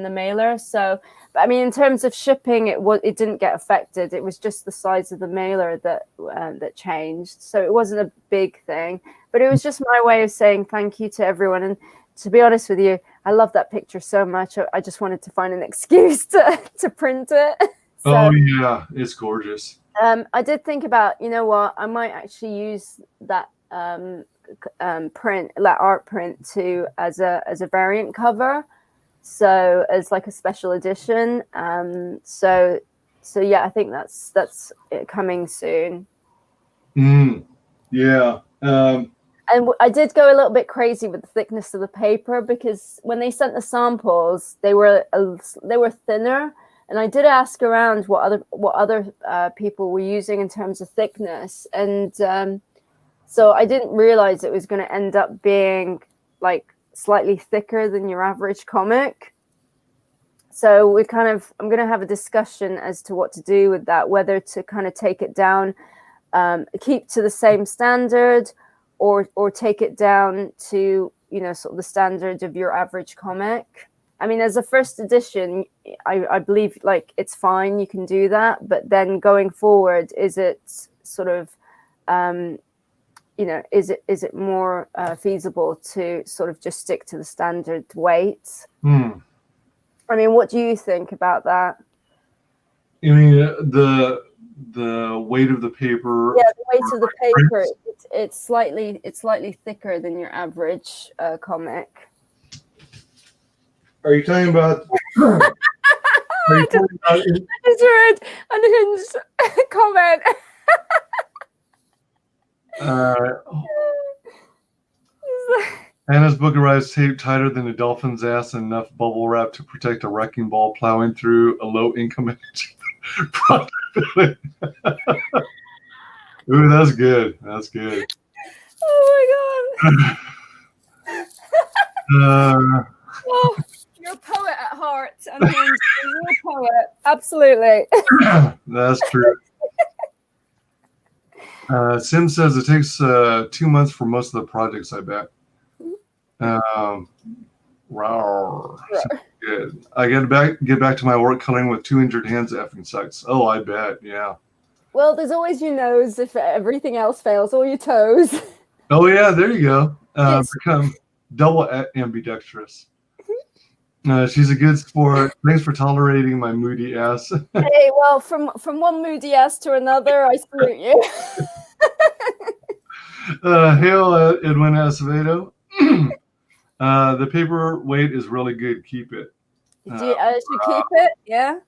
the mailer. So but in terms of shipping, it didn't get affected. It was just the size of the mailer that changed, so it wasn't a big thing, but it was just my way of saying thank you to everyone. And to be honest with you, I love that picture so much. I just wanted to find an excuse to print it. So, oh yeah, it's gorgeous. I did think about, I might actually use that print, that art print, as a variant cover. So as a special edition. So yeah, I think that's it coming soon. Yeah. And I did go a little bit crazy with the thickness of the paper, because when they sent the samples, they were thinner, and I did ask around what other people were using in terms of thickness, and so I didn't realize it was going to end up being slightly thicker than your average comic. So I'm going to have a discussion as to what to do with that, whether to kind of take it down, keep to the same standard, or take it down to sort of the standard of your average comic. As a first edition, I believe it's fine, you can do that, but then going forward, is it sort of is it more feasible to sort of just stick to the standard weight? What do you think about that? You mean the weight of the paper? Yeah, the weight of the paper. It's slightly thicker than your average comic. Are you talking about? I just read unhinged comment. Anna's book arrives taped tighter than a dolphin's ass and enough bubble wrap to protect a wrecking ball plowing through a low-income product. Ooh, that's good. That's good. Oh my god. Oh, you're a poet at heart. You're a poet. Absolutely. That's true. Sim says it takes 2 months for most of the projects, I bet. Wow. Good. I get back to my work coloring with 2 injured hands. Effing sucks. Oh, I bet. Yeah. Well, there's always your nose if everything else fails, or your toes. Oh yeah, there you go. Become double ambidextrous. She's a good sport. Thanks for tolerating my moody ass. Hey, well, from one moody ass to another, I salute you. Hail, Edwin Acevedo. The paper weight is really good. Keep it. Should keep it? Yeah.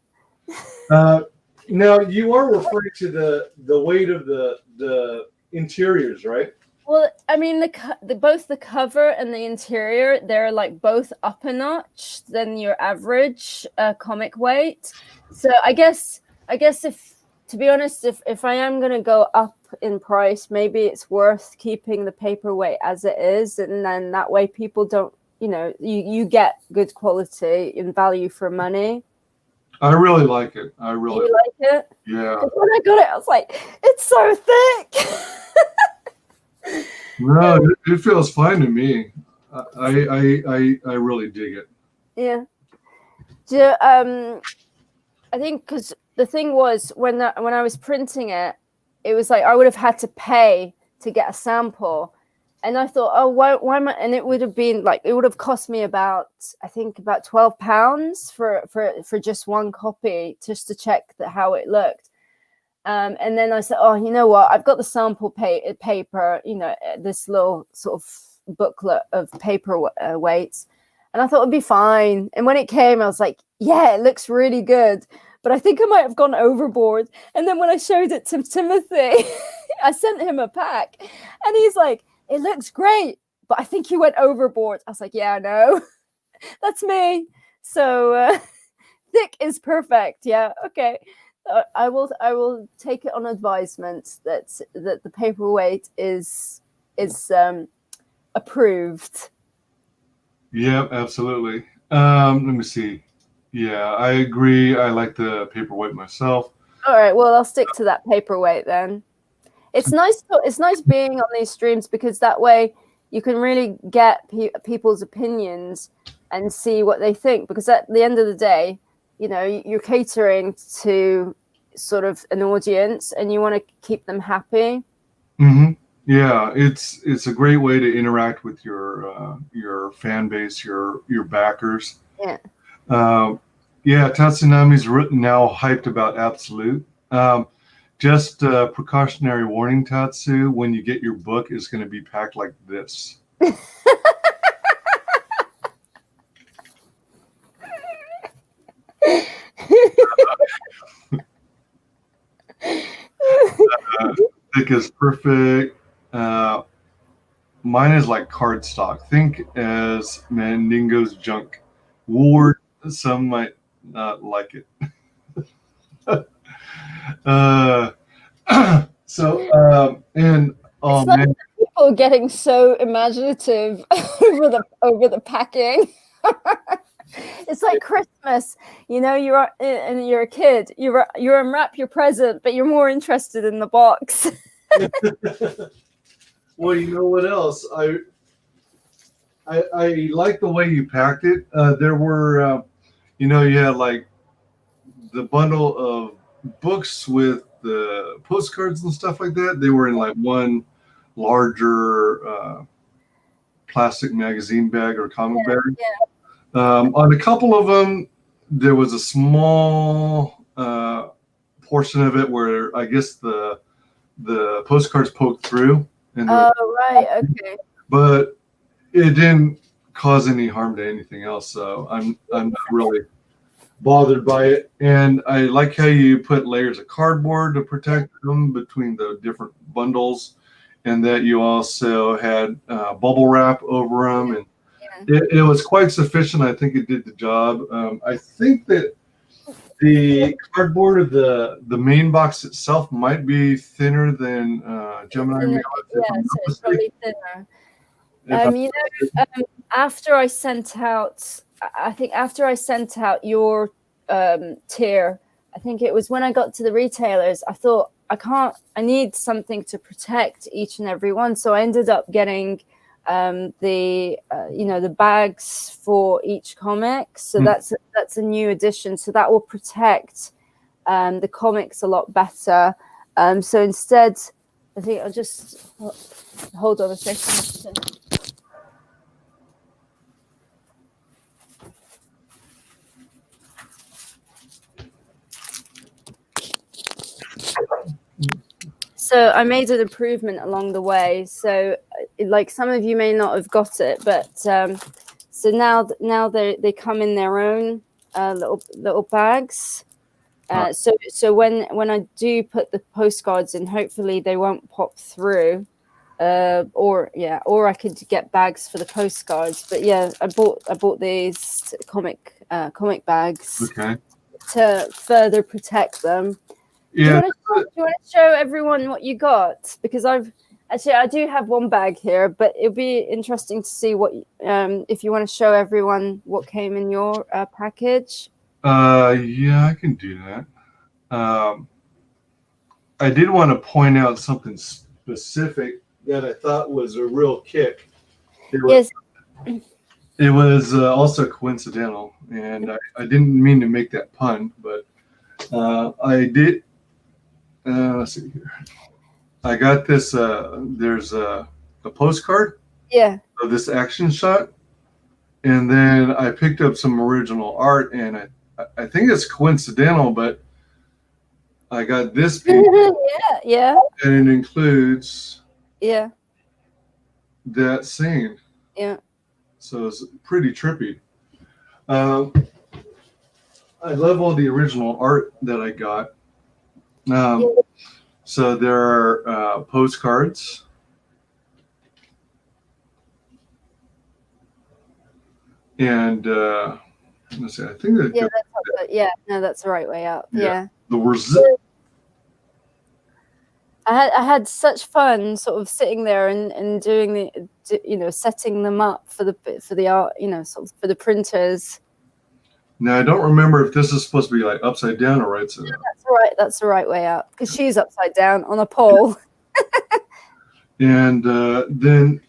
Now you are referring to the weight of the interiors, right? Well, both the cover and the interior, they're both up a notch than your average comic weight. So I guess if, to be honest, if I am going to go up in price, maybe it's worth keeping the paperweight as it is, and then that way people don't, you get good quality and value for money. I really like it. You like it? Yeah. When I got it, I was like, it's so thick. No, it feels fine to me. I really dig it. Yeah. I think because the thing was when I was printing it, it was like I would have had to pay to get a sample, and I thought, oh, why am I? And it would have been like it would have cost me about about £12 for just one copy, just to check how it looked. And then I said, oh, you know what? I've got the sample paper, this little sort of booklet of paper weights. And I thought it'd be fine. And when it came, I was like, yeah, it looks really good. But I think I might have gone overboard. And then when I showed it to Timothy, I sent him a pack. And he's like, it looks great. But I think you went overboard. I was like, yeah, I know. That's me. So thick is perfect. Yeah, okay. I will take it on advisement that the paperweight is approved. Yeah, absolutely. Let me see. Yeah, I agree. I like the paperweight myself. All right. Well, I'll stick to that paperweight then. It's nice. It's nice being on these streams because that way you can really get people's opinions and see what they think. Because at the end of the day, you're catering to sort of an audience and you want to keep them happy. Mm-hmm. Yeah, it's a great way to interact with your fan base, your backers. Yeah. Yeah, Tatsunami's now hyped about Absolute. Just precautionary warning, Tatsu, when you get your book, it's going to be packed like this. Thick is perfect. Mine is like cardstock. Think as Mandingo's junk. Woolworth, some might not like it. And oh it's like man, people getting so imaginative over the packing. It's like Christmas, you're a kid. You unwrap your present, but you're more interested in the box. Well, you know what else? I like the way you packed it. There were, you had like the bundle of books with the postcards and stuff like that. They were in like one larger plastic magazine bag or comic bag. Yeah. On a couple of them, there was a small portion of it where I guess the postcards poked through. Oh, right. Okay. But it didn't cause any harm to anything else, so I'm not really bothered by it. And I like how you put layers of cardboard to protect them between the different bundles, and that you also had bubble wrap over them, and it was quite sufficient. I think it did the job. I think that the cardboard of the main box itself might be thinner than Gemini Mail. Yeah, so it's probably thinner. After I sent out, I think after I sent out your tier, I think it was when I got to the retailers, I thought I need something to protect each and every one. So I ended up getting the bags for each comic. So that's a new addition. So that will protect the comics a lot better. So instead, I think I'll just hold on a second. So I made an improvement along the way. So like some of you may not have got it, but so now they come in their own little bags. So when I do put the postcards in, hopefully they won't pop through. Or I could get bags for the postcards. But yeah, I bought these comic bags to further protect them. Yeah. Do you want to show everyone what you got? Because I do have one bag here, but it'll be interesting to see what if you want to show everyone what came in your package. Yeah, I can do that. I did want to point out something specific that I thought was a real kick. Yes. It was also coincidental, and I didn't mean to make that pun, but I did. Let's see here. I got this. There's a postcard Yeah. of this action shot, and then I picked up some original art, and I think it's coincidental, but I got this piece, Yeah. and it includes Yeah. that scene. Yeah. So it's pretty trippy. I love all the original art that I got. So there are postcards. And let's see, I think that that's the right way up. Yeah. Yeah. the Rosetta. I had such fun sort of sitting there and doing the setting them up for the art, sort of for the printers. Now I don't remember if this is supposed to be like upside down or right side up. That's the right way up, because she's upside down on a pole. And then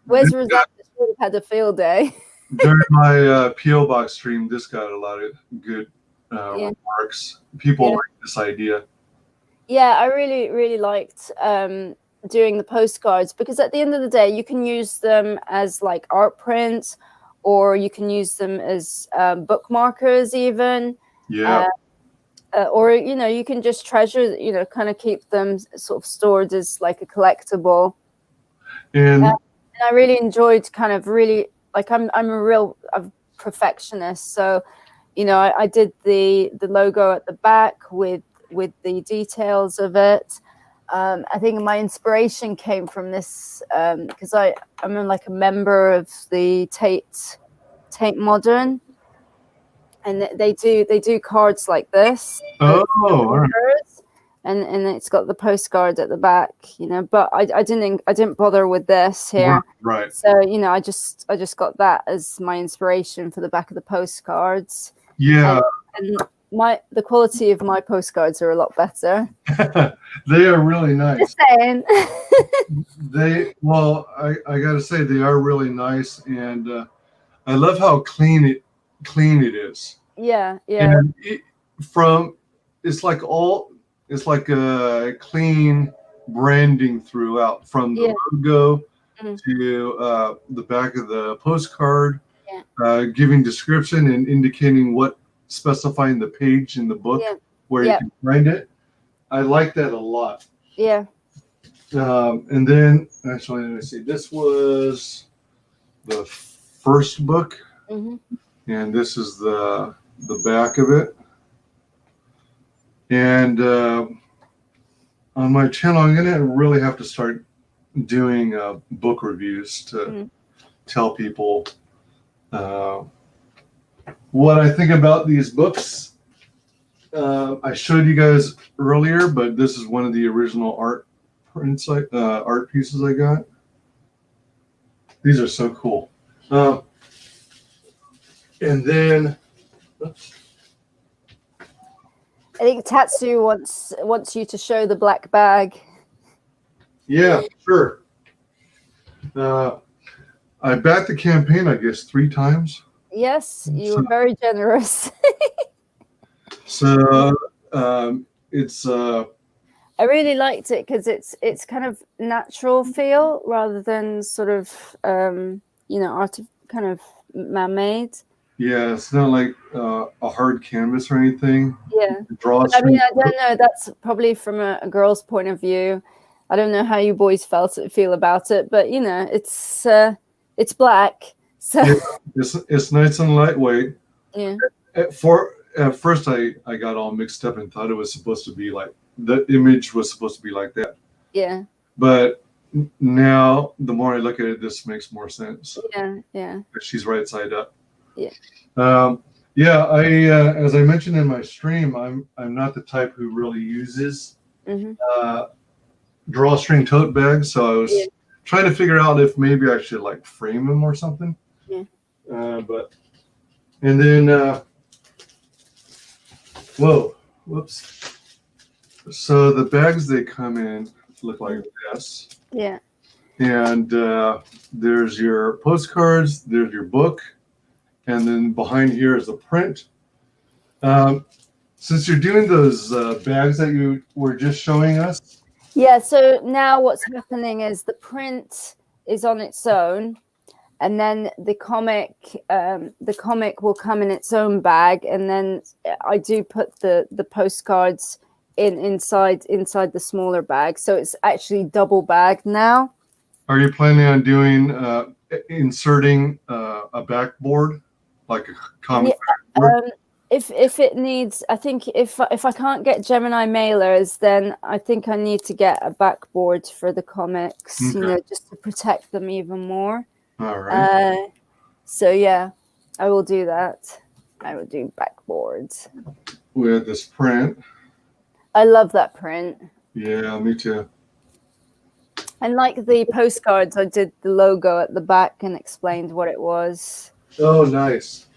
Where's Rosetta? She would have had a field day. during my P.O. Box stream, this got a lot of good remarks. People like this idea. Yeah, I really, really liked doing the postcards, because at the end of the day, you can use them as like art prints, or you can use them as bookmarkers even. Yeah. Or, you can just treasure, kind of keep them sort of stored as like a collectible. And I really enjoyed kind of really, like, I'm a real perfectionist. So, I did the logo at the back with the details of it. I think my inspiration came from this, because I'm like a member of the Tate Modern, and they do cards like this. all right. And it's got the postcard at the back, but I didn't bother with this here. Right. So, I just got that as my inspiration for the back of the postcards. Yeah. And the quality of my postcards are a lot better. They are really nice. Just saying. I gotta say they are really nice, and I love how clean it is. Yeah. And it's like a clean branding throughout, from the logo to the back of the postcard, giving description and indicating specifying the page in the book where you can find it. I like that a lot. Yeah. And then actually, let me see. This was the first book, and this is the back of it. And on my channel, I'm gonna really have to start doing book reviews to tell people what I think about these books. I showed you guys earlier, but this is one of the original art pieces I got. These are so cool. And then, I think Tatsu wants you to show the black bag. Yeah, sure. I backed the campaign, I guess, 3 times. Yes, you were very generous. So it's. I really liked it because it's kind of natural feel rather than sort of art kind of man-made. Yeah, it's not like a hard canvas or anything. Yeah. I mean, I don't know. That's probably from a girl's point of view. I don't know how you boys feel about it, but it's black, so it's nice and lightweight. Yeah. At first, I got all mixed up and thought it was supposed to be like the image was supposed to be like that. Yeah. But now, the more I look at it, this makes more sense. Yeah. She's right side up. Yeah. I as I mentioned in my stream, I'm not the type who really uses drawstring tote bags, so I was trying to figure out if maybe I should like frame them or something. Yeah. And then whoops. So the bags they come in look like this. Yeah. And there's your postcards, there's your book, and then behind here is the print. Since you're doing those bags that you were just showing us. Yeah, so now what's happening is the print is on its own, and then the comic will come in its own bag, and then I do put the postcards inside the smaller bag, so it's actually double bagged now. Are you planning on doing inserting a backboard, like a comic backboard? If it needs, I think if I can't get Gemini mailers, then I think I need to get a backboard for the comics, Okay. you know, just to protect them even more. All right. So yeah, I will do that. I will do backboards. With this print. I love that print. Yeah, me too. And like the postcards, I did the logo at the back and explained what it was. Oh, nice.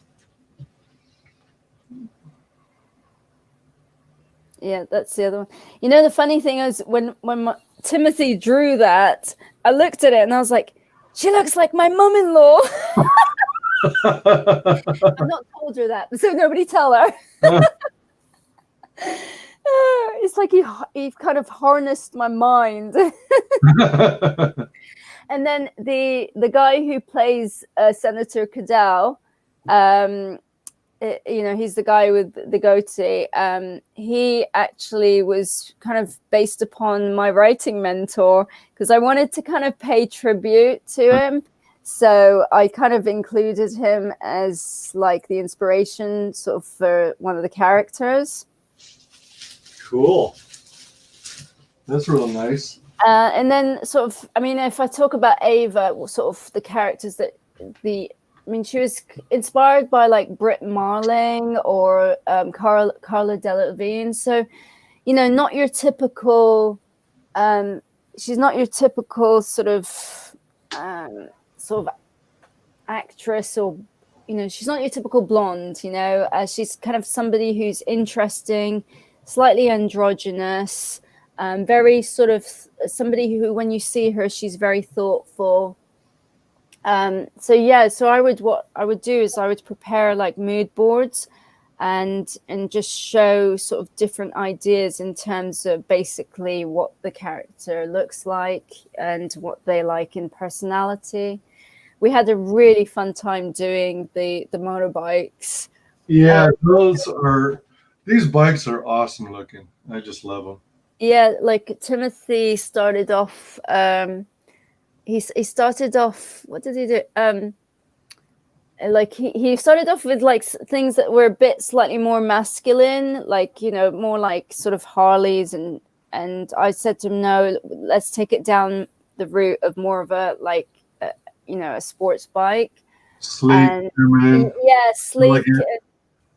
Yeah, that's the other one. You know, the funny thing is when Timothy drew that, I looked at it and I was like, she looks like my mum-in-law. I've not told her that, so nobody tell her. It's like you've kind of harnessed my mind. And then the guy who plays Senator Cadell, you know, he's the guy with the goatee. He actually was kind of based upon my writing mentor, because I wanted to kind of pay tribute to him. So I kind of included him as like the inspiration sort of for one of the characters. Cool. That's real nice. And then sort of, I mean, if I talk about Eyva, sort of the characters that I mean, she was inspired by like Brit Marling or Carla Delevingne. So, you know, not your typical, she's not your typical sort of actress, or, you know, she's not your typical blonde, you know, she's kind of somebody who's interesting, slightly androgynous, very sort of somebody who, when you see her, she's very thoughtful. So yeah, so what I would do is I would prepare like mood boards and just show sort of different ideas in terms of basically what the character looks like and what they like in personality. We had a really fun time doing the motorbikes. Yeah, these bikes are awesome looking. I just love them. Yeah, like Timothy started off, he started off, what did he do? Like he started off with like things that were a bit slightly more masculine, like, you know, more like sort of Harleys, and I said to him, no, let's take it down the route of more of a like you know, a sports bike. Sleek, and yeah, sleek,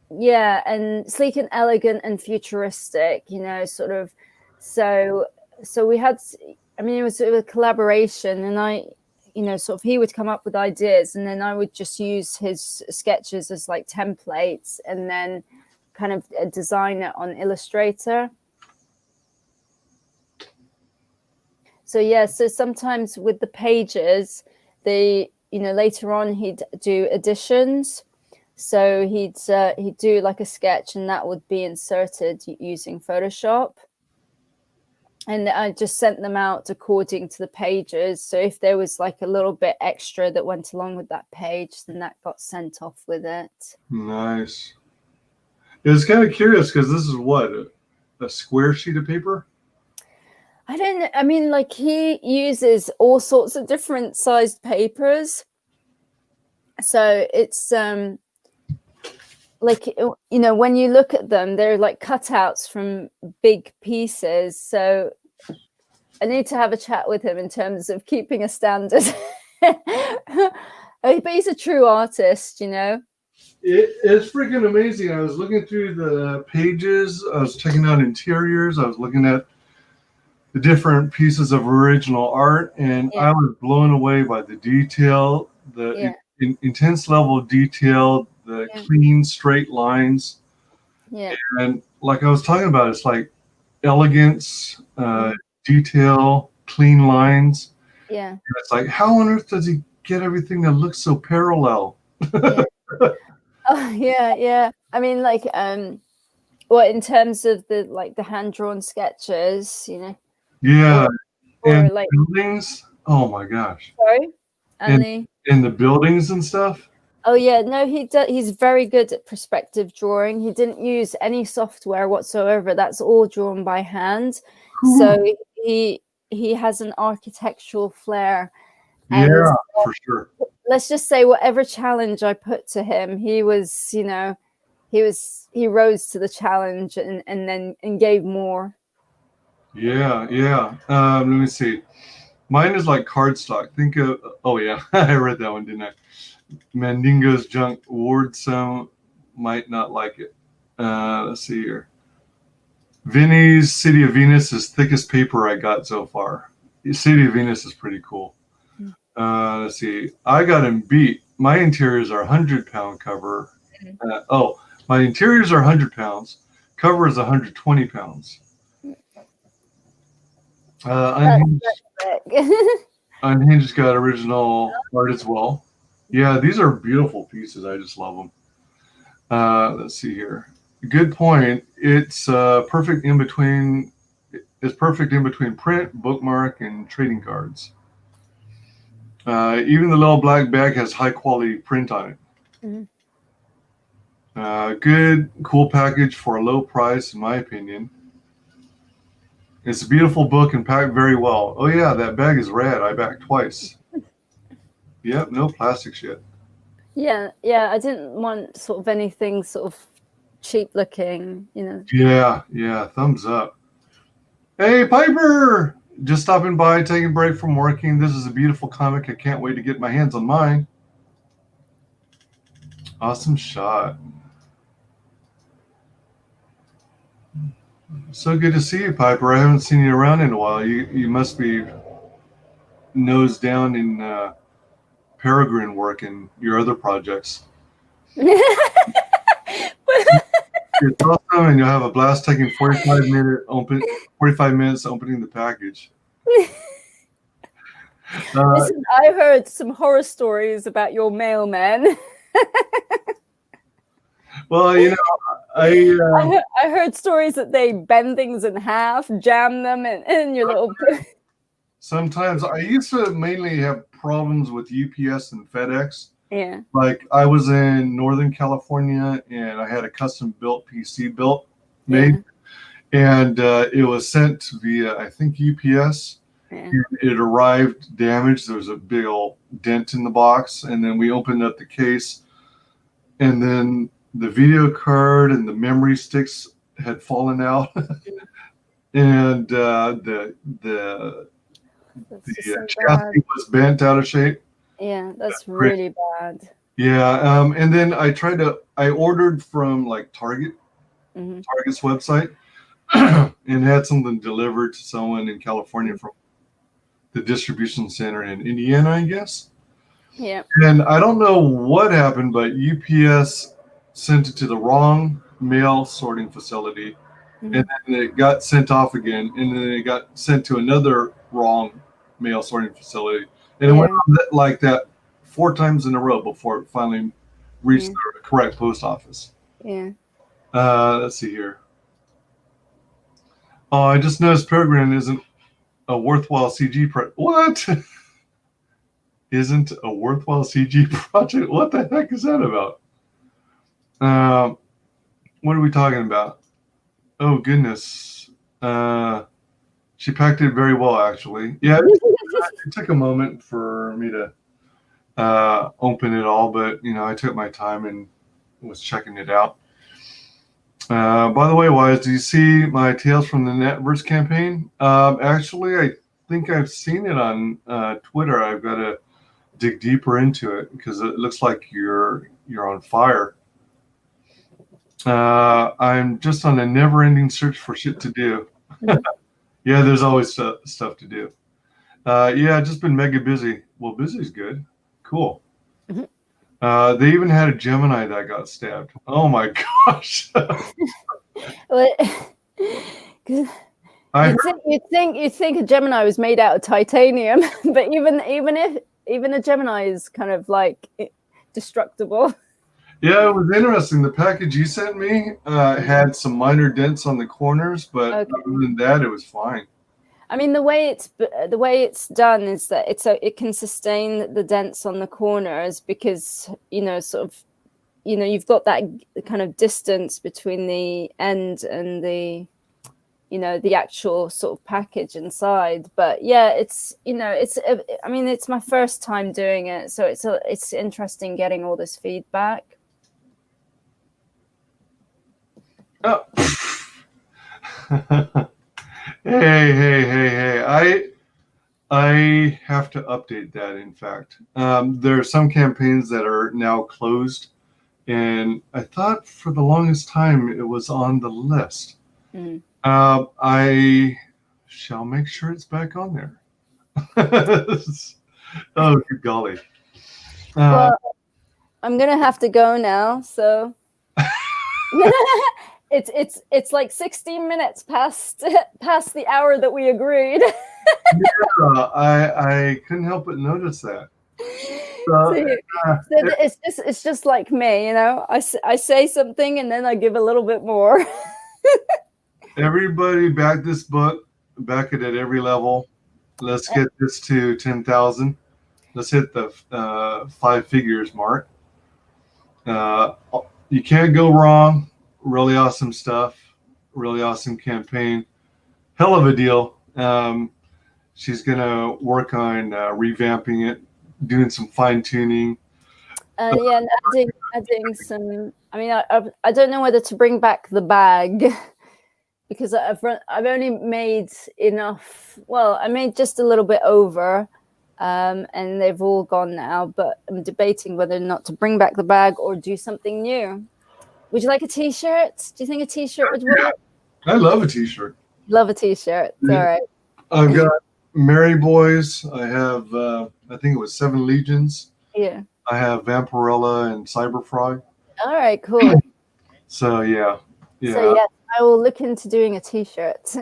yeah, and sleek and elegant and futuristic, you know, sort of. So we had, I mean, it was sort of a collaboration, and I, you know, sort of he would come up with ideas, and then I would just use his sketches as like templates, and then kind of design it on Illustrator. So yeah, so sometimes with the pages, you know, later on he'd do additions. So he'd do like a sketch, and that would be inserted using Photoshop. And I just sent them out according to the pages. So if there was like a little bit extra that went along with that page, then that got sent off with it. Nice. It was kind of curious because this is what, a square sheet of paper? I mean, like he uses all sorts of different sized papers. So it's like, you know, when you look at them, they're like cutouts from big pieces. So I need to have a chat with him in terms of keeping a standard. But he's a true artist, you know. It's freaking amazing. I was looking through the pages. I was checking out interiors. I was looking at the different pieces of original art, and I was blown away by the detail, the intense level of detail, the clean, straight lines. Yeah. And like I was talking about, it's like elegance, detail, clean lines. Yeah. And it's like, how on earth does he get everything that looks so parallel? Oh, yeah. I mean, like, Well, in terms of the hand-drawn sketches, you know, Yeah, or and like, buildings. Oh my gosh, sorry, and Annie. in the buildings and stuff. Oh yeah, no, he's very good at perspective drawing. He didn't use any software whatsoever. That's all drawn by hand. Whew. So he has an architectural flair. And Yeah, for sure. let's just say whatever challenge I put to him, he was, he rose to the challenge and then gave more. Yeah, yeah. Let me see. Mine is like cardstock. Think of. Oh yeah, I read that one, didn't I? Mandingo's junk. Ward some might not like it. Let's see here. Vinny's City of Venus is thickest paper I got so far. City of Venus is pretty cool. Let's see. I got him beat. My interiors are 100-pound cover. My interiors are 100 pounds. Cover is 120 pounds. Unhinged got original art as well. Yeah, these are beautiful pieces. I just love them. Let's see here. Good point. It's perfect in between. It's perfect in between print, bookmark, and trading cards. Even the little black bag has high quality print on it. Good, cool package for a low price, in my opinion. It's a beautiful book and packed very well. Oh yeah, that bag is rad. I backed twice. Yep, no plastic shit. Yeah, I didn't want sort of anything sort of cheap looking, you know. Yeah, thumbs up. Hey, Piper! Just stopping by, taking a break from working. This is a beautiful comic. I can't wait to get my hands on mine. Awesome shot. So good to see you, Piper. I haven't seen you around in a while. You must be nose down in Peregrine work and your other projects. It's awesome, and you'll have a blast taking 45 minutes opening the package. Listen, I heard some horror stories about your mailman. Well, you know, I heard stories that they bend things in half, jam them in your little. Sometimes I used to mainly have problems with UPS and FedEx. Yeah. Like I was in Northern California and I had a custom built PC made, and it was sent via, I think, UPS. Yeah. It arrived damaged. There was a big old dent in the box, and then we opened up the case, and then the video card and the memory sticks had fallen out, and the chassis was bent out of shape. Yeah, that's really bad. Yeah, and then I ordered from like Target's website, and had something delivered to someone in California from the distribution center in Indiana, I guess. Yeah. And I don't know what happened, but UPS sent it to the wrong mail sorting facility, and then it got sent off again, and then it got sent to another wrong mail sorting facility, and it went on like that 4 times in a row before it finally reached the correct post office. Yeah. Let's see here. Oh, I just noticed Peregrine isn't a worthwhile CG What? Isn't a worthwhile CG project? What the heck is that about? What are we talking about? Oh, goodness. She packed it very well, actually. Yeah, it took a moment for me to open it all, but, you know, I took my time and was checking it out. By the way, Wise, do you see my Tales from the Netverse campaign? Actually, I think I've seen it on Twitter. I've got to dig deeper into it because it looks like you're on fire. I'm just on a never-ending search for shit to do. Yeah, there's always stuff to do. Yeah, just been mega busy. Well, busy's good. Cool. They even had a Gemini that got stabbed. Oh my gosh. You'd think a Gemini was made out of titanium, but even a Gemini is kind of like destructible. Yeah, it was interesting. The package you sent me had some minor dents on the corners, but Okay. other than that, it was fine. I mean, the way it's done is that it can sustain the dents on the corners because sort of you've got that kind of distance between the end and the the actual sort of package inside. But yeah, it's I mean, it's my first time doing it, so it's interesting getting all this feedback. Oh. Hey. I have to update that, in fact. There are some campaigns that are now closed, and I thought for the longest time it was on the list. Mm. I shall make sure it's back on there. Oh, good golly. Well, I'm gonna have to go now, so it's like 16 minutes past the hour that we agreed. Yeah, I couldn't help but notice that. It's just like me, I say something and then I give a little bit more. Everybody back this book, back it at every level. Let's get this to 10,000. Let's hit the 5 figures mark. You can't go wrong. Really awesome stuff. Really awesome campaign. Hell of a deal. She's going to work on revamping it, doing some fine tuning. Yeah, and adding some. I mean, I don't know whether to bring back the bag because I've only made enough. Well, I made just a little bit over, and they've all gone now. But I'm debating whether or not to bring back the bag or do something new. Would you like a T-shirt? Do you think a T-shirt would work? I love a T-shirt. Love a T-shirt. Yeah. All right. I've got Merry Boys. I have, I think it was 7 Legions. Yeah. I have Vampirella and Cyberfrog. All right, cool. So, yeah. So, yes, I will look into doing a T-shirt.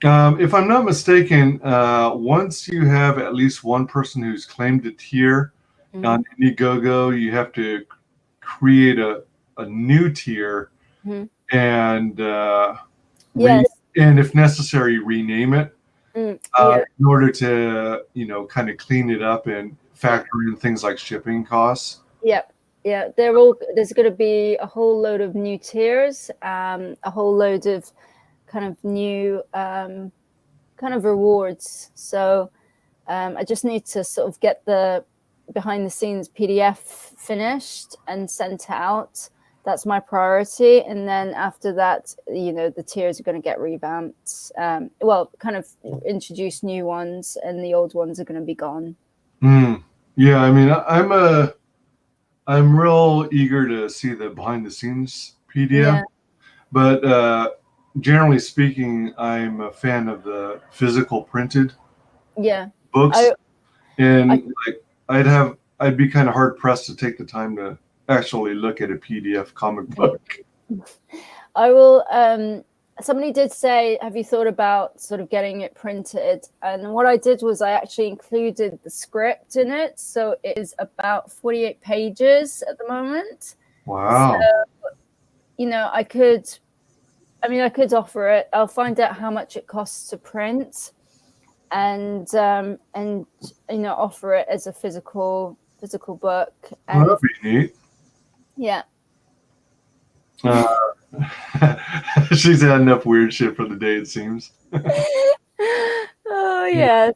If I'm not mistaken, once you have at least one person who's claimed a tier on Indiegogo, you have to create a new tier and yes. And if necessary, rename it in order to, kind of clean it up and factor in things like shipping costs. Yep. Yeah, there's going to be a whole load of new tiers, a whole load of kind of new kind of rewards. So I just need to sort of get the behind the scenes PDF finished and sent out. That's my priority. And then after that, the tiers are going to get revamped. Well, kind of introduce new ones, and the old ones are going to be gone. Yeah, I mean, I'm real eager to see the behind the scenes PDF, but generally speaking, I'm a fan of the physical printed books, I'd be kind of hard pressed to take the time to actually look at a PDF comic book. I will. Somebody did say, have you thought about sort of getting it printed? And what I did was I actually included the script in it. So it is about 48 pages at the moment. Wow. So, I could offer it. I'll find out how much it costs to print and offer it as a physical book. And that'd be neat. Yeah. She's had enough weird shit for the day, it seems. Oh yes,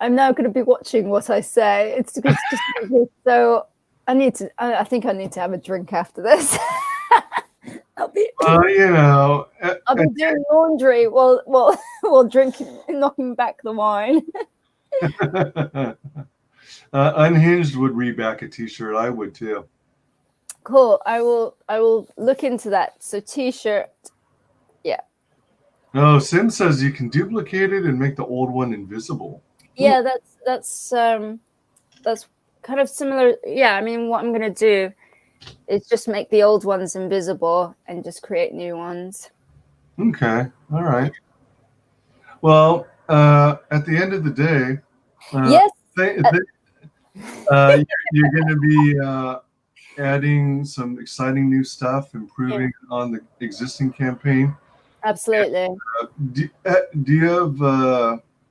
I'm now going to be watching what I say. It's just so I think I need to have a drink after this. I'll be doing laundry while drinking, knocking back the wine. Unhinged would reback a T-shirt. I would too. Cool. I will look into that. So T-shirt. Yeah. No, Sim says you can duplicate it and make the old one invisible. Yeah, that's kind of similar. Yeah, I mean, what I'm gonna do is just make the old ones invisible and just create new ones. Okay. All right. Well, at the end of the day, yes, you're going to be adding some exciting new stuff, improving on the existing campaign. Absolutely. Do you have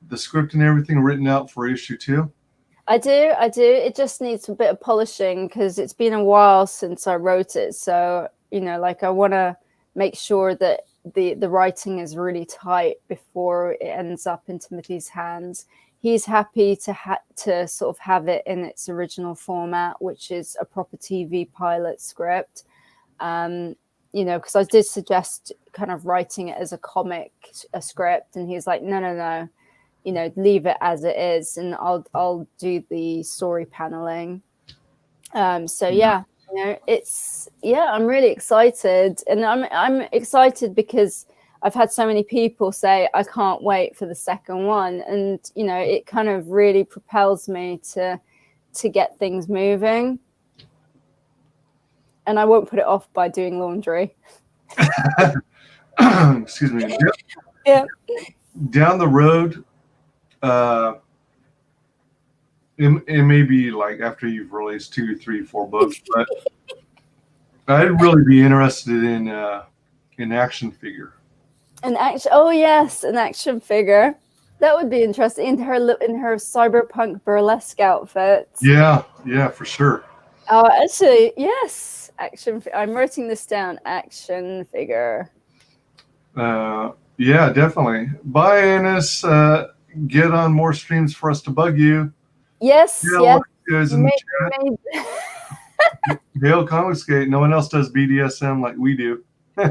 the script and everything written out for issue 2? I do. It just needs a bit of polishing because it's been a while since I wrote it. So, like I want to make sure that the writing is really tight before it ends up in Timothy's hands. He's happy to sort of have it in its original format, which is a proper TV pilot script. Because I did suggest kind of writing it as a script, and he's like, no. Leave it as it is, and I'll do the story paneling. So yeah, I'm really excited, and I'm excited because I've had so many people say I can't wait for the second one, and it kind of really propels me to get things moving, and I won't put it off by doing laundry. Excuse me. Yeah. Down the road. It may be like after you've released 2, 3, 4 books, but I'd really be interested in an action figure. An action figure. That would be interesting in her cyberpunk burlesque outfit. Yeah, for sure. Oh, actually, yes, I'm writing this down. Action figure. Yeah, definitely. Bye, Annis. Get on more streams for us to bug you. Yes. You guys in the chat. Hail ComicsGate. No one else does BDSM like we do. All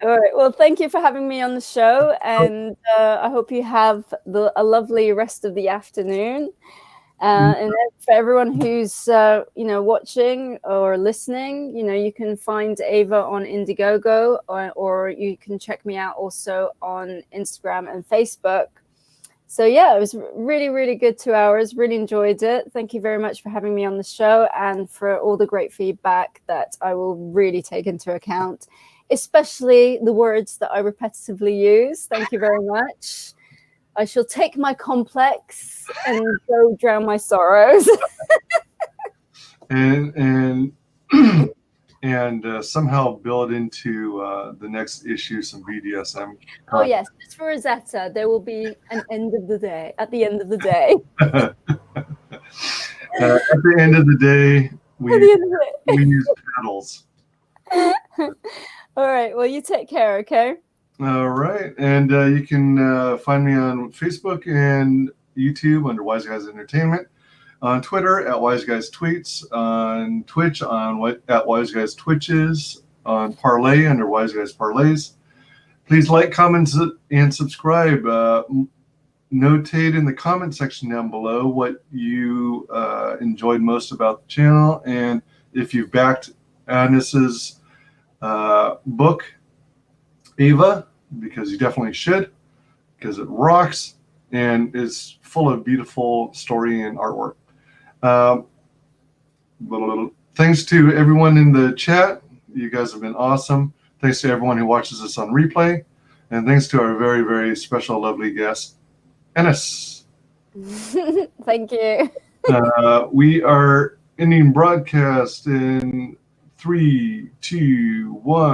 right. Well, thank you for having me on the show, and I hope you have a lovely rest of the afternoon. And for everyone who's watching or listening, you can find Eyva on Indiegogo, or you can check me out also on Instagram and Facebook. So yeah, it was really, really good 2 hours. Really enjoyed it. Thank you very much for having me on the show and for all the great feedback that I will really take into account, especially the words that I repetitively use. Thank you very much. I shall take my complex and go drown my sorrows. and somehow build into the next issue some BDSM. Oh yes, just for Rosetta, there will be an end of the day. At the end of the day. At the end of the day, we use paddles. All right. Well, you take care. Okay. All right, and you can find me on Facebook and YouTube under WyzGyz Entertainment, on Twitter at WyzGyz Tweets, on Twitch at WyzGyz Twitches, on Parlay under WyzGyz Parlays. Please like, comment, and subscribe. Notate in the comment section down below what you enjoyed most about the channel, and if you've backed Annis's book, Eyva, because you definitely should, because it rocks and is full of beautiful story and artwork. Thanks to everyone in the chat. You guys have been awesome. Thanks to everyone who watches us on replay. And thanks to our very, very special, lovely guest, Annis. Thank you. We are ending broadcast in 3, 2, 1.